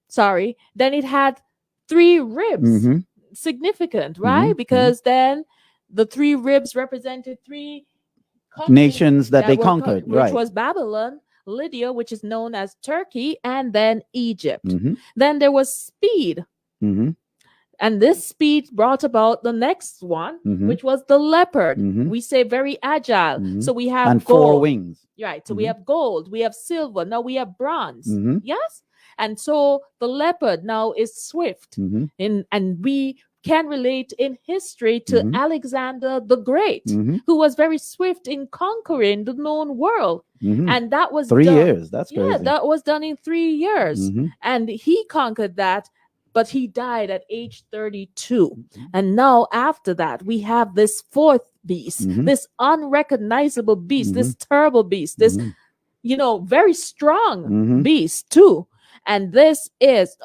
C: then it had 3 ribs.
B: Mhm.
C: Significant, right?
B: Mhm.
C: Because then the 3 ribs represented 3 countries
B: Nations that they
C: were
B: conquered,
C: which
B: right.
C: was Babylon, Lydia, which is known as Turkey, and then Egypt.
B: Mhm.
C: Then there was speed.
B: Mhm.
C: And this speed brought about the next one,
B: Mhm.
C: which was the leopard.
B: Mhm.
C: We say very agile.
B: Mhm.
C: So we have
B: And
C: gold.
B: 4 wings.
C: Right. So we
B: Mhm.
C: have gold, we have silver, now we have bronze.
B: Mhm.
C: Yes. And so the leopard now is swift.
B: Mm-hmm.
C: And we can relate in history to
B: Mhm.
C: Alexander the Great,
B: Mm-hmm.
C: who was very swift in conquering the known world.
B: Mm-hmm.
C: And that was
B: 3
C: done.
B: years. That's
C: Yeah,
B: crazy.
C: that was done in 3 years.
B: Mm-hmm.
C: And he conquered that, but he died at age 32.
B: Mm-hmm.
C: And now, after that, we have this fourth beast,
B: Mhm.
C: this unrecognizable beast,
B: Mhm.
C: this terrible beast, this,
B: Mhm.
C: very strong
B: Mhm.
C: beast, too. And this is,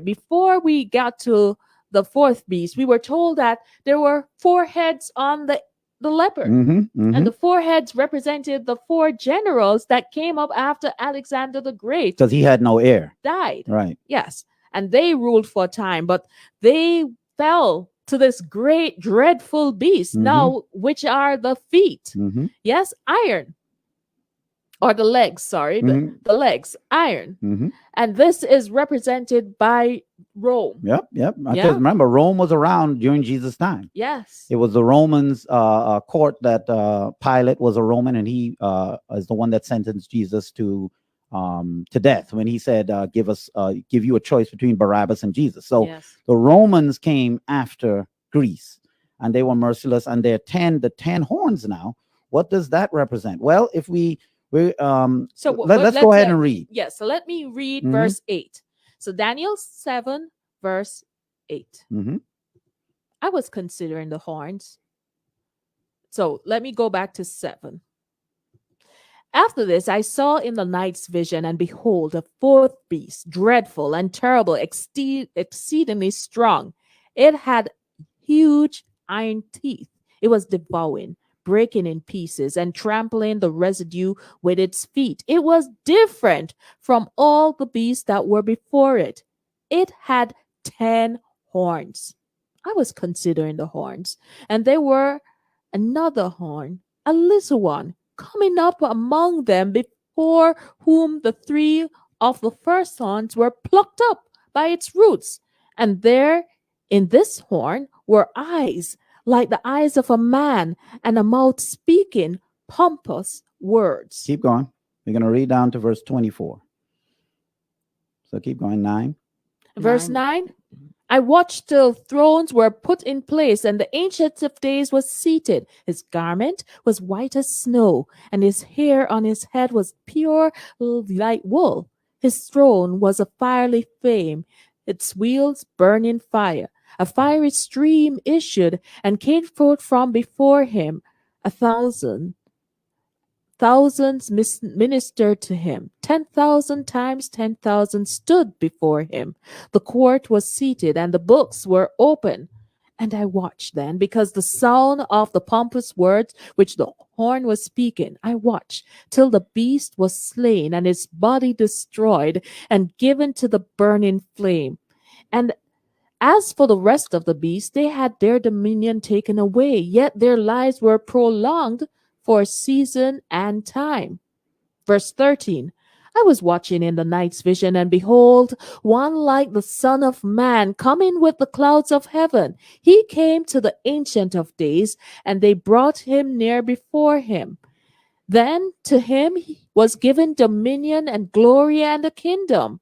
C: before we got to the fourth beast, we were told that there were 4 heads on the leopard.
B: Mhm. Mhm.
C: And the 4 heads represented the 4 generals that came up after Alexander the Great
B: Because he had no heir.
C: died.
B: Right.
C: Yes. And they ruled for a time, but they fell to this great, dreadful beast,
B: Mhm.
C: now, which are the feet.
B: Mm-hmm.
C: Yes, iron. Or the legs, sorry.
B: Mhm.
C: The legs, iron.
B: Mm-hmm.
C: And this is represented by Rome.
B: Yep. Yep.
C: Yeah.
B: Because remember, Rome was around during Jesus' time.
C: Yes.
B: It was the Romans' court that Pilate was a Roman, and he is the one that sentenced Jesus to death when he said, give you a choice between Barabbas and Jesus. So
C: Yes.
B: the Romans came after Greece, and they were merciless. And the 10 horns now. What does that represent? Well, if we
C: So
B: let's go ahead and read.
C: Yes. So let me read
B: Mhm.
C: verse 8. So Daniel 7, verse 8.
B: Mhm.
C: I was considering the horns. So let me go back to 7. After this, I saw in the night's vision, and behold, a fourth beast, dreadful and terrible, exceedingly strong. It had huge iron teeth. It was devouring, breaking in pieces, and trampling the residue with its feet. It was different from all the beasts that were before it. It had 10 horns. I was considering the horns, and there were another horn, a little one, coming up among them, before whom the 3 of the first horns were plucked up by its roots. And there in this horn were eyes like the eyes of a man, and a mouth speaking pompous words.
B: Keep going. We're going to read down to verse 24. So keep going. 9.
C: Verse
A: 9.
C: 9. I watched till thrones were put in place, and the Ancient of Days was seated. His garment was white as snow, and his hair on his head was pure like wool. His throne was a fiery flame, its wheels burning fire. A fiery stream issued and came forth from before him. Thousands ministered to him. 10,000 times 10,000 stood before him. The court was seated, and the books were open. And I watched then, because the sound of the pompous words which the horn was speaking, I watched till the beast was slain, and his body destroyed, and given to the burning flame. And as for the rest of the beasts, they had their dominion taken away, yet their lives were prolonged for a season and time. Verse 13. I was watching in the night's vision, and behold, one like the Son of Man coming with the clouds of heaven. He came to the Ancient of Days, and they brought him near before him. Then to him was given dominion and glory and a kingdom,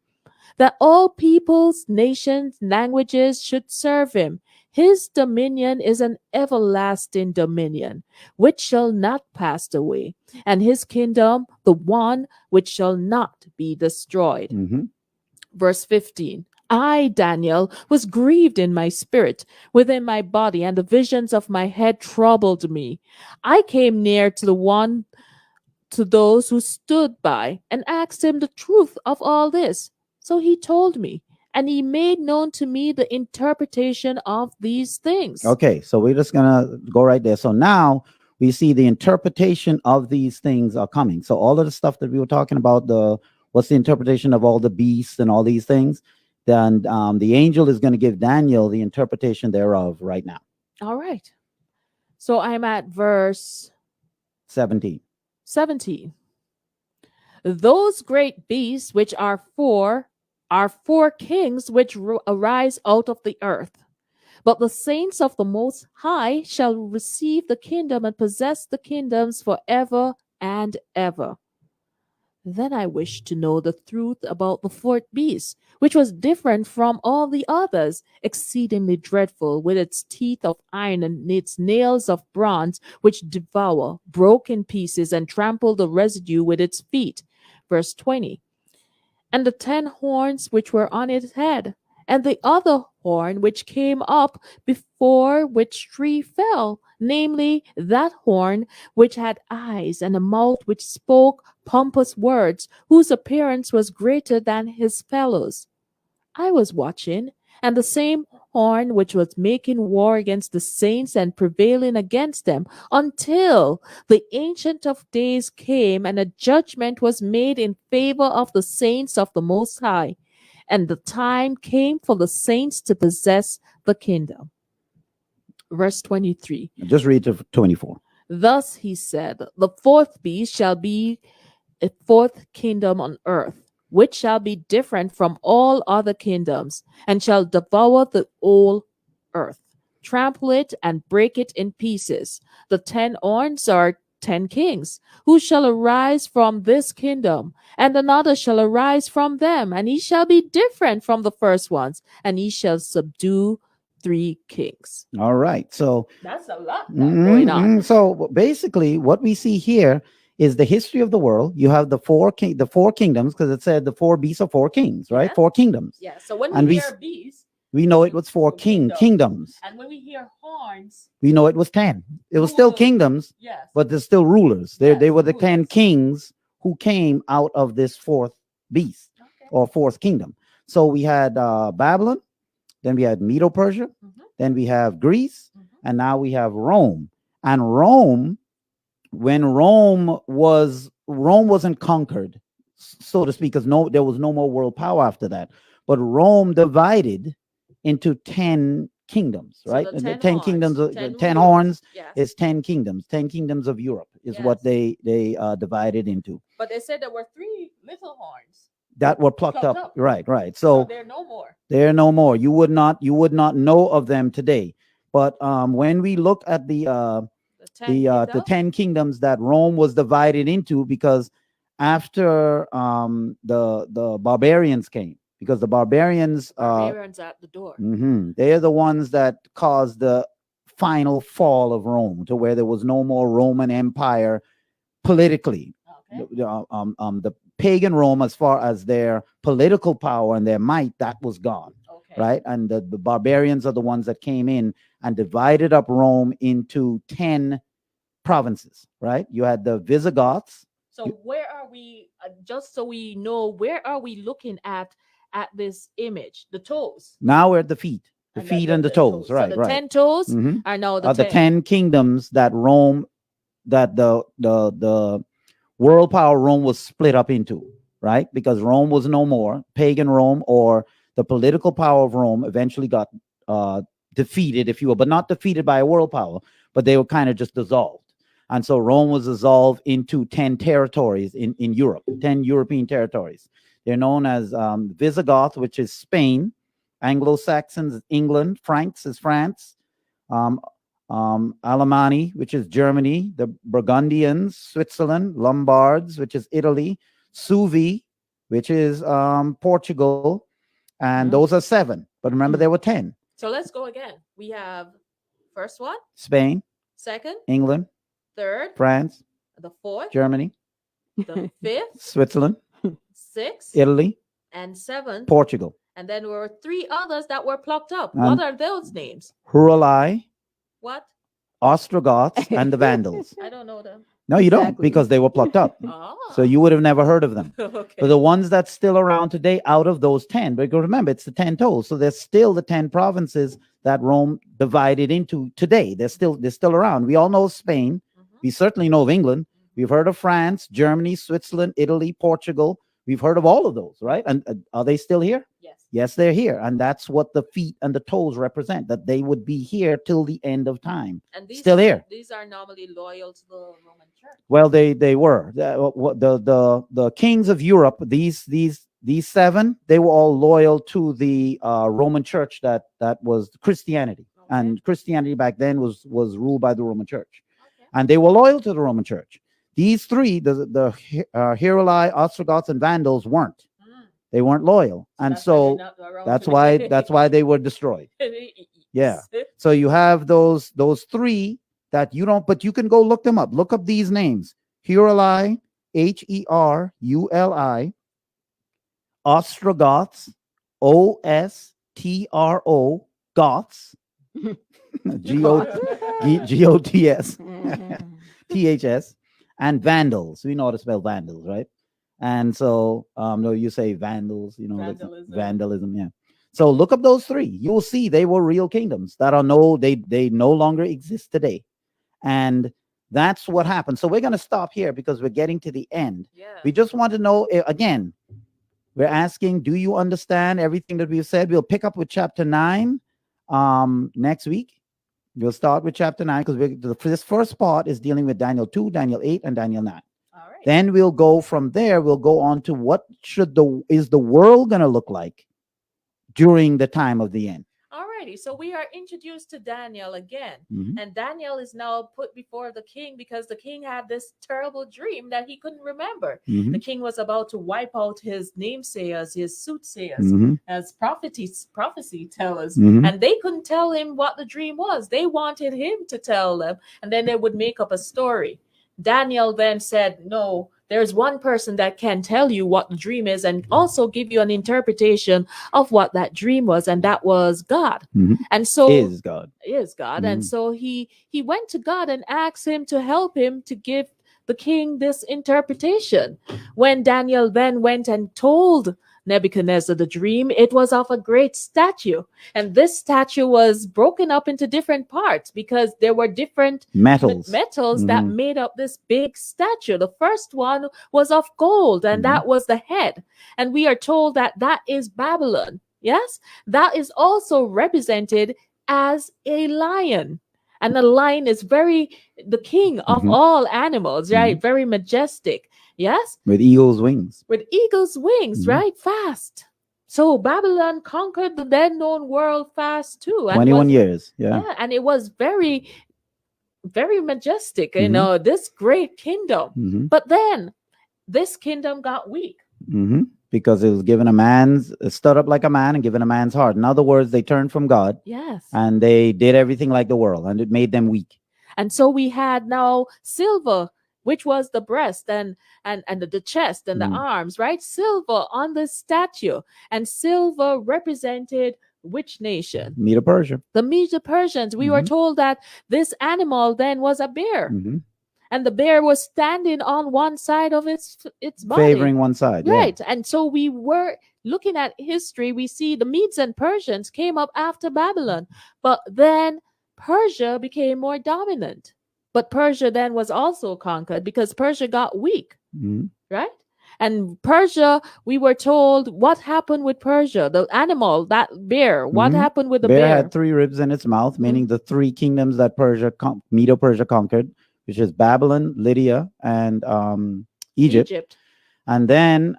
C: that all peoples, nations, languages should serve him. His dominion is an everlasting dominion, which shall not pass away, and his kingdom the one which shall not be destroyed.
B: Mhm.
C: Verse 15. I, Daniel, was grieved in my spirit within my body, and the visions of my head troubled me. I came near to those who stood by, and asked him the truth of all this. So he told me, and he made known to me the interpretation of these things.
B: Okay, so we're just gonna go right there. So now we see the interpretation of these things are coming. So all of the stuff that we were talking about, what's the interpretation of all the beasts and all these things, then the angel is going to give Daniel the interpretation thereof right now.
C: All right. So I'm at verse
B: 17.
C: 17. Those great beasts which are four kings which arise out of the earth. But the saints of the Most High shall receive the kingdom and possess the kingdoms forever and ever. Then I wished to know the truth about the fourth beast, which was different from all the others, exceedingly dreadful, with its teeth of iron and its nails of bronze, which devour, broke in pieces, and trample the residue with its feet. Verse 20. And the 10 horns which were on its head, and the other horn which came up, before which 3 fell, namely that horn which had eyes, and a mouth which spoke pompous words, whose appearance was greater than his fellows. I was watching, and the same horn which was making war against the saints and prevailing against them, until the Ancient of Days came, and a judgment was made in favor of the saints of the Most High. And the time came for the saints to possess the kingdom. Verse 23.
B: Just read to 24.
C: Thus he said, the fourth beast shall be a fourth kingdom on earth, which shall be different from all other kingdoms, and shall devour the whole earth, trample it, and break it in pieces. The 10 horns are 10 kings, who shall arise from this kingdom, and another shall arise from them, and he shall be different from the first ones, and he shall subdue 3 kings.
B: All right. So
C: That's a lot going on.
B: So basically, what we see here is the history of the world. You have the four kingdoms, because it said the 4 beasts of 4 kings, right?
C: Yeah.
B: 4 kingdoms.
C: Yeah, so when
B: And
C: we
B: we
C: hear beast,
B: We know it was 4 kingdoms.
C: and when we hear horns,
B: We know it was 10. It was still
C: Rulers.
B: kingdoms,
C: yes,
B: but they're still rulers. They
C: Yes,
B: were the 10
C: rulers.
B: kings who came out of this 4th beast
C: okay.
B: or 4th kingdom. So we had Babylon, then we had Medo-Persia,
C: Mhm.
B: then we have Greece,
C: Mhm.
B: and now we have Rome. And Rome, when Rome wasn't conquered, so to speak, because there was no more world power after that. But Rome divided into 10 kingdoms,
C: So
B: right?
C: the
B: The
C: 10
B: 10
C: horns,
B: kingdoms,
C: 10
B: 10
C: rulers.
B: horns
C: Yes.
B: is 10 kingdoms. 10 kingdoms of Europe is what
C: Yes.
B: they divided into.
C: But they said there were 3 little horns.
B: That were plucked
C: Plucked
B: up.
C: up.
B: Right.
C: So
B: So
C: there are no more.
B: they're no more. You would not know of them today. But when we look at the
C: 10
B: the
C: kingdoms?
B: 10 kingdoms that Rome was divided into, because after the barbarians came, because the barbarians
C: Barbarians at the door.
B: they are the ones that caused the final fall of Rome, to where there was no more Roman Empire politically.
C: Okay.
B: The pagan Rome, as far as their political power and their might, that was gone.
C: Okay.
B: Right? And the barbarians are the ones that came in and divided up Rome into 10 provinces, right? You had the Visigoths.
C: So where are we? Just so we know, where are we looking at this image? The toes.
B: Now we're at the feet, the
C: And
B: feet and the toes,
C: So
B: right?
C: the
B: Right.
C: 10 toes
B: Mhm.
C: are now the
B: Are the 10 kingdoms that Rome, that the world power Rome was split up into, right? Because Rome was no more. Pagan Rome, or the political power of Rome, eventually got defeated, if you will, but not defeated by a world power, but they were kind of just dissolved. And so Rome was dissolved into 10 territories in Europe, 10 European territories. They're known as Visigoth, which is Spain, Anglo-Saxons, England, Franks is France, Alemanni, which is Germany, the Burgundians, Switzerland, Lombards, which is Italy, Suevi, which is Portugal, and those are 7. But remember, there were 10.
C: So let's go again. We have first one,
B: Spain,
C: second,
B: England,
C: third,
B: France,
C: the fourth,
B: Germany,
C: the fifth,
B: Switzerland,
C: sixth,
B: Italy,
C: and seventh.
B: Portugal,
C: And then there were 3 others that were plucked up.
B: And-
C: What are those names?
B: Hurulai,
C: What?
B: Ostrogoths, and the Vandals.
C: I don't know them.
B: No, you don't,
A: Exactly.
B: because they were plucked up.
C: Ah.
B: So you would have never heard of them.
C: okay.
B: So the ones that's still around today, out of those 10, but remember, it's the 10 toes. So there's still the 10 provinces that Rome divided into today. They're still around. We all know Spain.
C: Mhm.
B: We certainly know of England. We've heard of France, Germany, Switzerland, Italy, Portugal. We've heard of all of those, right? And are they still here?
C: Yes.
B: Yes, they're here. And that's what the feet and the toes represent, that they would be here till the end of time.
C: And these
B: Still here.
C: These are normally loyal to the Roman Church.
B: Well, they were the kings of Europe. These 7, they were all loyal to the Roman Church that was Christianity,
C: Okay.
B: and Christianity back then was ruled by the Roman Church,
C: Okay.
B: and they were loyal to the Roman Church. These three, the Heruli, Ostrogoths, and Vandals weren't. They weren't loyal, and so that's why they were destroyed. Yeah. So you have those three that you don't, but you can go look them up. Look up these names: Heruli, Heruli, Ostrogoths, Ostro, Goths, Gots, Ths, and Vandals. We know how to spell Vandals, right? And so, no, you say Vandals, you know, vandalism, yeah. So look up those three. You will see they were real kingdoms that are they no longer exist today. And that's what happened. So we're going to stop here because we're getting to the end.
C: Yeah.
B: We just want to know, again, we're asking, do you understand everything that we've said? We'll pick up with chapter 9 next week. We'll start with chapter 9 because this first part is dealing with Daniel 2, Daniel 8, and Daniel 9.
C: All right.
B: Then we'll go from there. We'll go on to what is the world going to look like during the time of the end.
C: Alrighty, so we are introduced to Daniel again,
B: Mhm.
C: and Daniel is now put before the king because the king had this terrible dream that he couldn't remember.
B: Mhm.
C: The king was about to wipe out his namesayers, his soothsayers,
B: Mhm.
C: as prophecy tellers,
B: Mhm.
C: and they couldn't tell him what the dream was. They wanted him to tell them, and then they would make up a story. Daniel then said, no, there's one person that can tell you what the dream is and also give you an interpretation of what that dream was, and that was God.
B: Mhm.
C: And so
B: Is God.
C: And
B: Mhm.
C: so he went to God and asked him to help him to give the king this interpretation. When Daniel then went and told Nebuchadnezzar the dream, it was of a great statue, and this statue was broken up into different parts because there were different
B: Metals.
C: metals that
B: Mhm.
C: made up this big statue. The first one was of gold, and
B: Mhm.
C: that was the head, and we are told that that is Babylon. Yes, that is also represented as a lion, and the lion is the king of
B: Mhm.
C: all animals, right? Very majestic. Yes,
B: With eagle's wings.
C: with eagle's wings,
B: Mhm.
C: right? Fast. So Babylon conquered the then known world fast too. And
B: 21
C: was,
B: years. Yeah.
C: yeah, and it was very, very majestic, you
B: Mhm.
C: know, this great kingdom.
B: Mhm.
C: But then this kingdom got weak.
B: Mhm. Because it was given stood up like a man and given a man's heart. In other words, they turned from God
C: Yes.
B: and they did everything like the world, and it made them weak.
C: And so we had now silver, which was the breast and the chest and the
B: Mhm.
C: arms, right? Silver on the statue. And silver represented which nation?
B: Medo Persia.
C: The Medo-Persians. We were
B: Mhm.
C: told that this animal then was a bear,
B: Mhm.
C: and the bear was standing on one side of its body.
B: Favoring one side. Yeah.
C: Right. And so we were looking at history. We see the Medes and Persians came up after Babylon, but then Persia became more dominant. But Persia then was also conquered because Persia got weak,
B: Mhm.
C: right? And Persia, we were told what happened with Persia, the animal, that bear. What
B: Mhm.
C: happened with the
B: Bear
C: bear?
B: had 3 ribs in its mouth,
C: Mhm.
B: meaning the 3 kingdoms that Medo Persia conquered, which is Babylon, Lydia, and Egypt. And then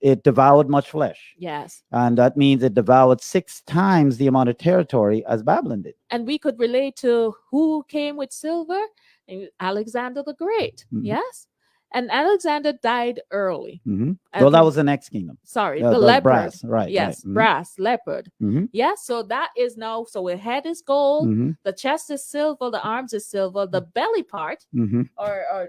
B: it devoured much flesh.
C: Yes.
B: And that means it devoured 6 times the amount of territory as Babylon did.
C: And we could relate to who came with silver? Alexander the Great.
B: Mhm.
C: Yes. And Alexander died early.
B: Mhm.
C: And
B: So that
C: the-
B: was the next kingdom.
C: Sorry,
B: Yeah,
C: the
B: the
C: leopard.
B: brass, right,
C: Yes,
B: right. Mhm.
C: brass, leopard.
B: Mhm.
C: Yes, so that is now, so the head is gold,
B: Mhm.
C: the chest is silver, the arms is silver, the belly part
B: Mhm.
C: or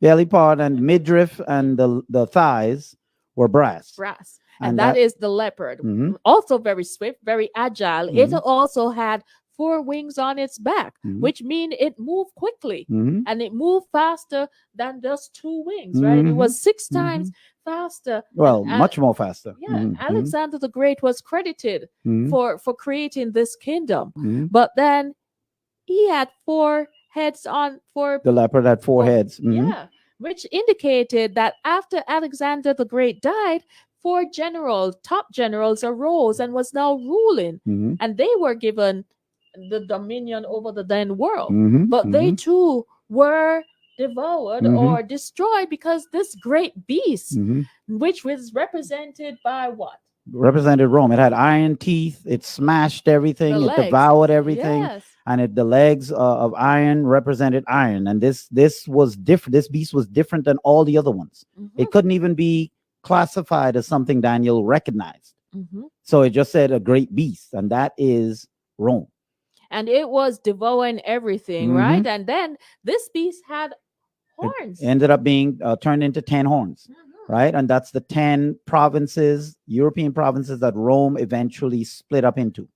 B: Belly part and midriff and the thighs were brass.
C: brass.
B: And
C: And that
B: that-
C: is the leopard.
B: Mhm.
C: Also very swift, very agile. It
B: Mhm.
C: also had 4 wings on its back,
B: Mhm.
C: which mean it moved quickly.
B: Mhm.
C: And it moved faster than just 2 wings, right? It
B: Mhm.
C: was 6
B: Mhm.
C: times faster.
B: Well,
C: And
B: much more faster.
C: Yeah,
B: Mhm.
C: Alexander the Great was credited
B: Mhm.
C: for creating this kingdom.
B: Mhm.
C: But then he had 4 heads on 4.
B: The leopard had 4 heads. Mhm.
C: Yeah, which indicated that after Alexander the Great died, 4 top generals arose and was now ruling,
B: Mhm.
C: and they were given the dominion over the then world.
B: Mhm.
C: But they
B: Mhm.
C: too were devoured
B: Mhm.
C: or destroyed because this great beast,
B: Mhm.
C: which was represented by what?
B: Represented Rome. It had iron teeth. It smashed everything.
C: The
B: It
C: legs.
B: devoured everything.
C: Yes.
B: and if the legs of iron represented iron, and this was different. This beast was different than all the other ones.
C: Mhm,
B: It couldn't even be classified as something Daniel recognized.
C: mhm.
B: So it just said a great beast, and that is Rome.
C: And it was devouring everything,
B: Mhm.
C: right? And then this beast had horns.
B: Ended up being turned into 10 horns,
C: Mhm.
B: right? And that's the 10 provinces, European provinces that Rome eventually split up into.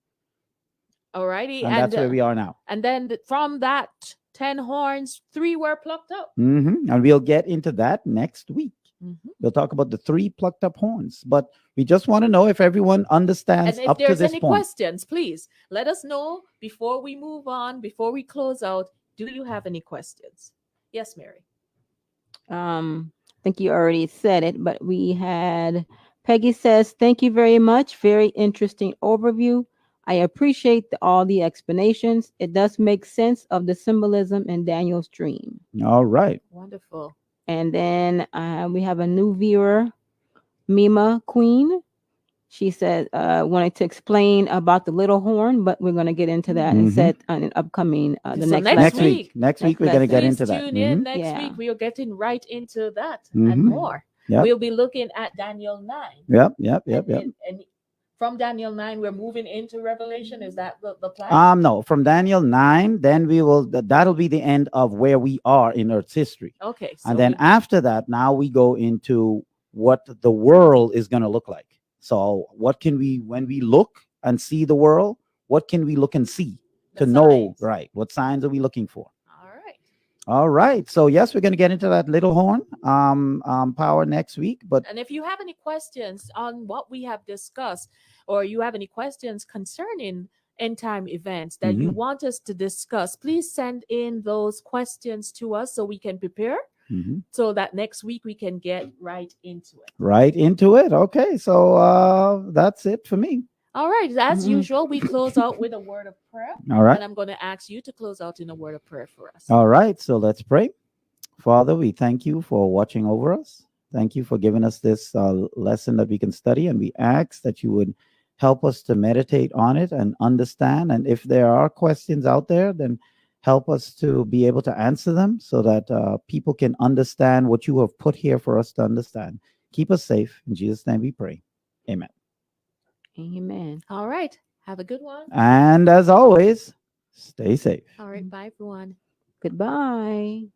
C: Alrighty,
B: And that's where we are now.
C: and then from that 10 horns, 3 were plucked up.
B: And we'll get into that next week.
C: Mhm.
B: We'll talk about the 3 plucked up horns. But we just want to know if everyone understands
C: And if
B: up to
C: there's
B: this
C: any
B: point.
C: questions, please let us know before we move on, before we close out. Do you have any questions? Yes, Mary.
A: I think you already said it, but we had Peggy says, thank you very much. Very interesting overview. I appreciate all the explanations. It does make sense of the symbolism in Daniel's dream.
B: All right.
C: Wonderful.
A: And then we have a new viewer, Mima Queen. She said, wanted to explain about the little horn, but we're going to get into that and
B: Mhm.
A: said on an upcoming, the
C: So
A: next
C: next
A: lesson.
C: week.
B: Next week,
A: Next
B: we're going to get
C: Please
B: into that.
C: tune in next
A: Yeah.
C: week. We are getting right into that
B: Mhm.
C: and more.
B: Yep.
C: We'll be looking at Daniel 9.
B: Yep.
C: And from Daniel 9, we're moving into Revelation. Is that the plan?
B: No, from Daniel 9, then we will, that'll be the end of where we are in Earth's history.
C: Okay. So
B: And then after that, now we go into what the world is going to look like. So, what can we, when we look and see the world, what can we look and see
C: the
B: to know,
C: signs.
B: right? What signs are we looking for?
C: All right.
B: All right. So, yes, we're going to get into that little horn power next week. But
C: And if you have any questions on what we have discussed, or you have any questions concerning end time events that you want us to discuss, please send in those questions to us so we can prepare. So that next week we can get right into it.
B: Right into it. Okay. So that's it for me.
C: All right. As
A: Mhm.
C: usual, we close out with a word of prayer.
B: All right.
C: And I'm going to ask you to close out in a word of prayer for us.
B: All right. So let's pray. Father, we thank you for watching over us. Thank you for giving us this lesson that we can study. And we ask that you would help us to meditate on it and understand. And if there are questions out there, then help us to be able to answer them so that people can understand what you have put here for us to understand. Keep us safe. In Jesus' name we pray. Amen.
A: Amen.
C: All right. Have a good one.
B: And as always, stay safe.
C: All right. Bye, everyone.
A: Goodbye.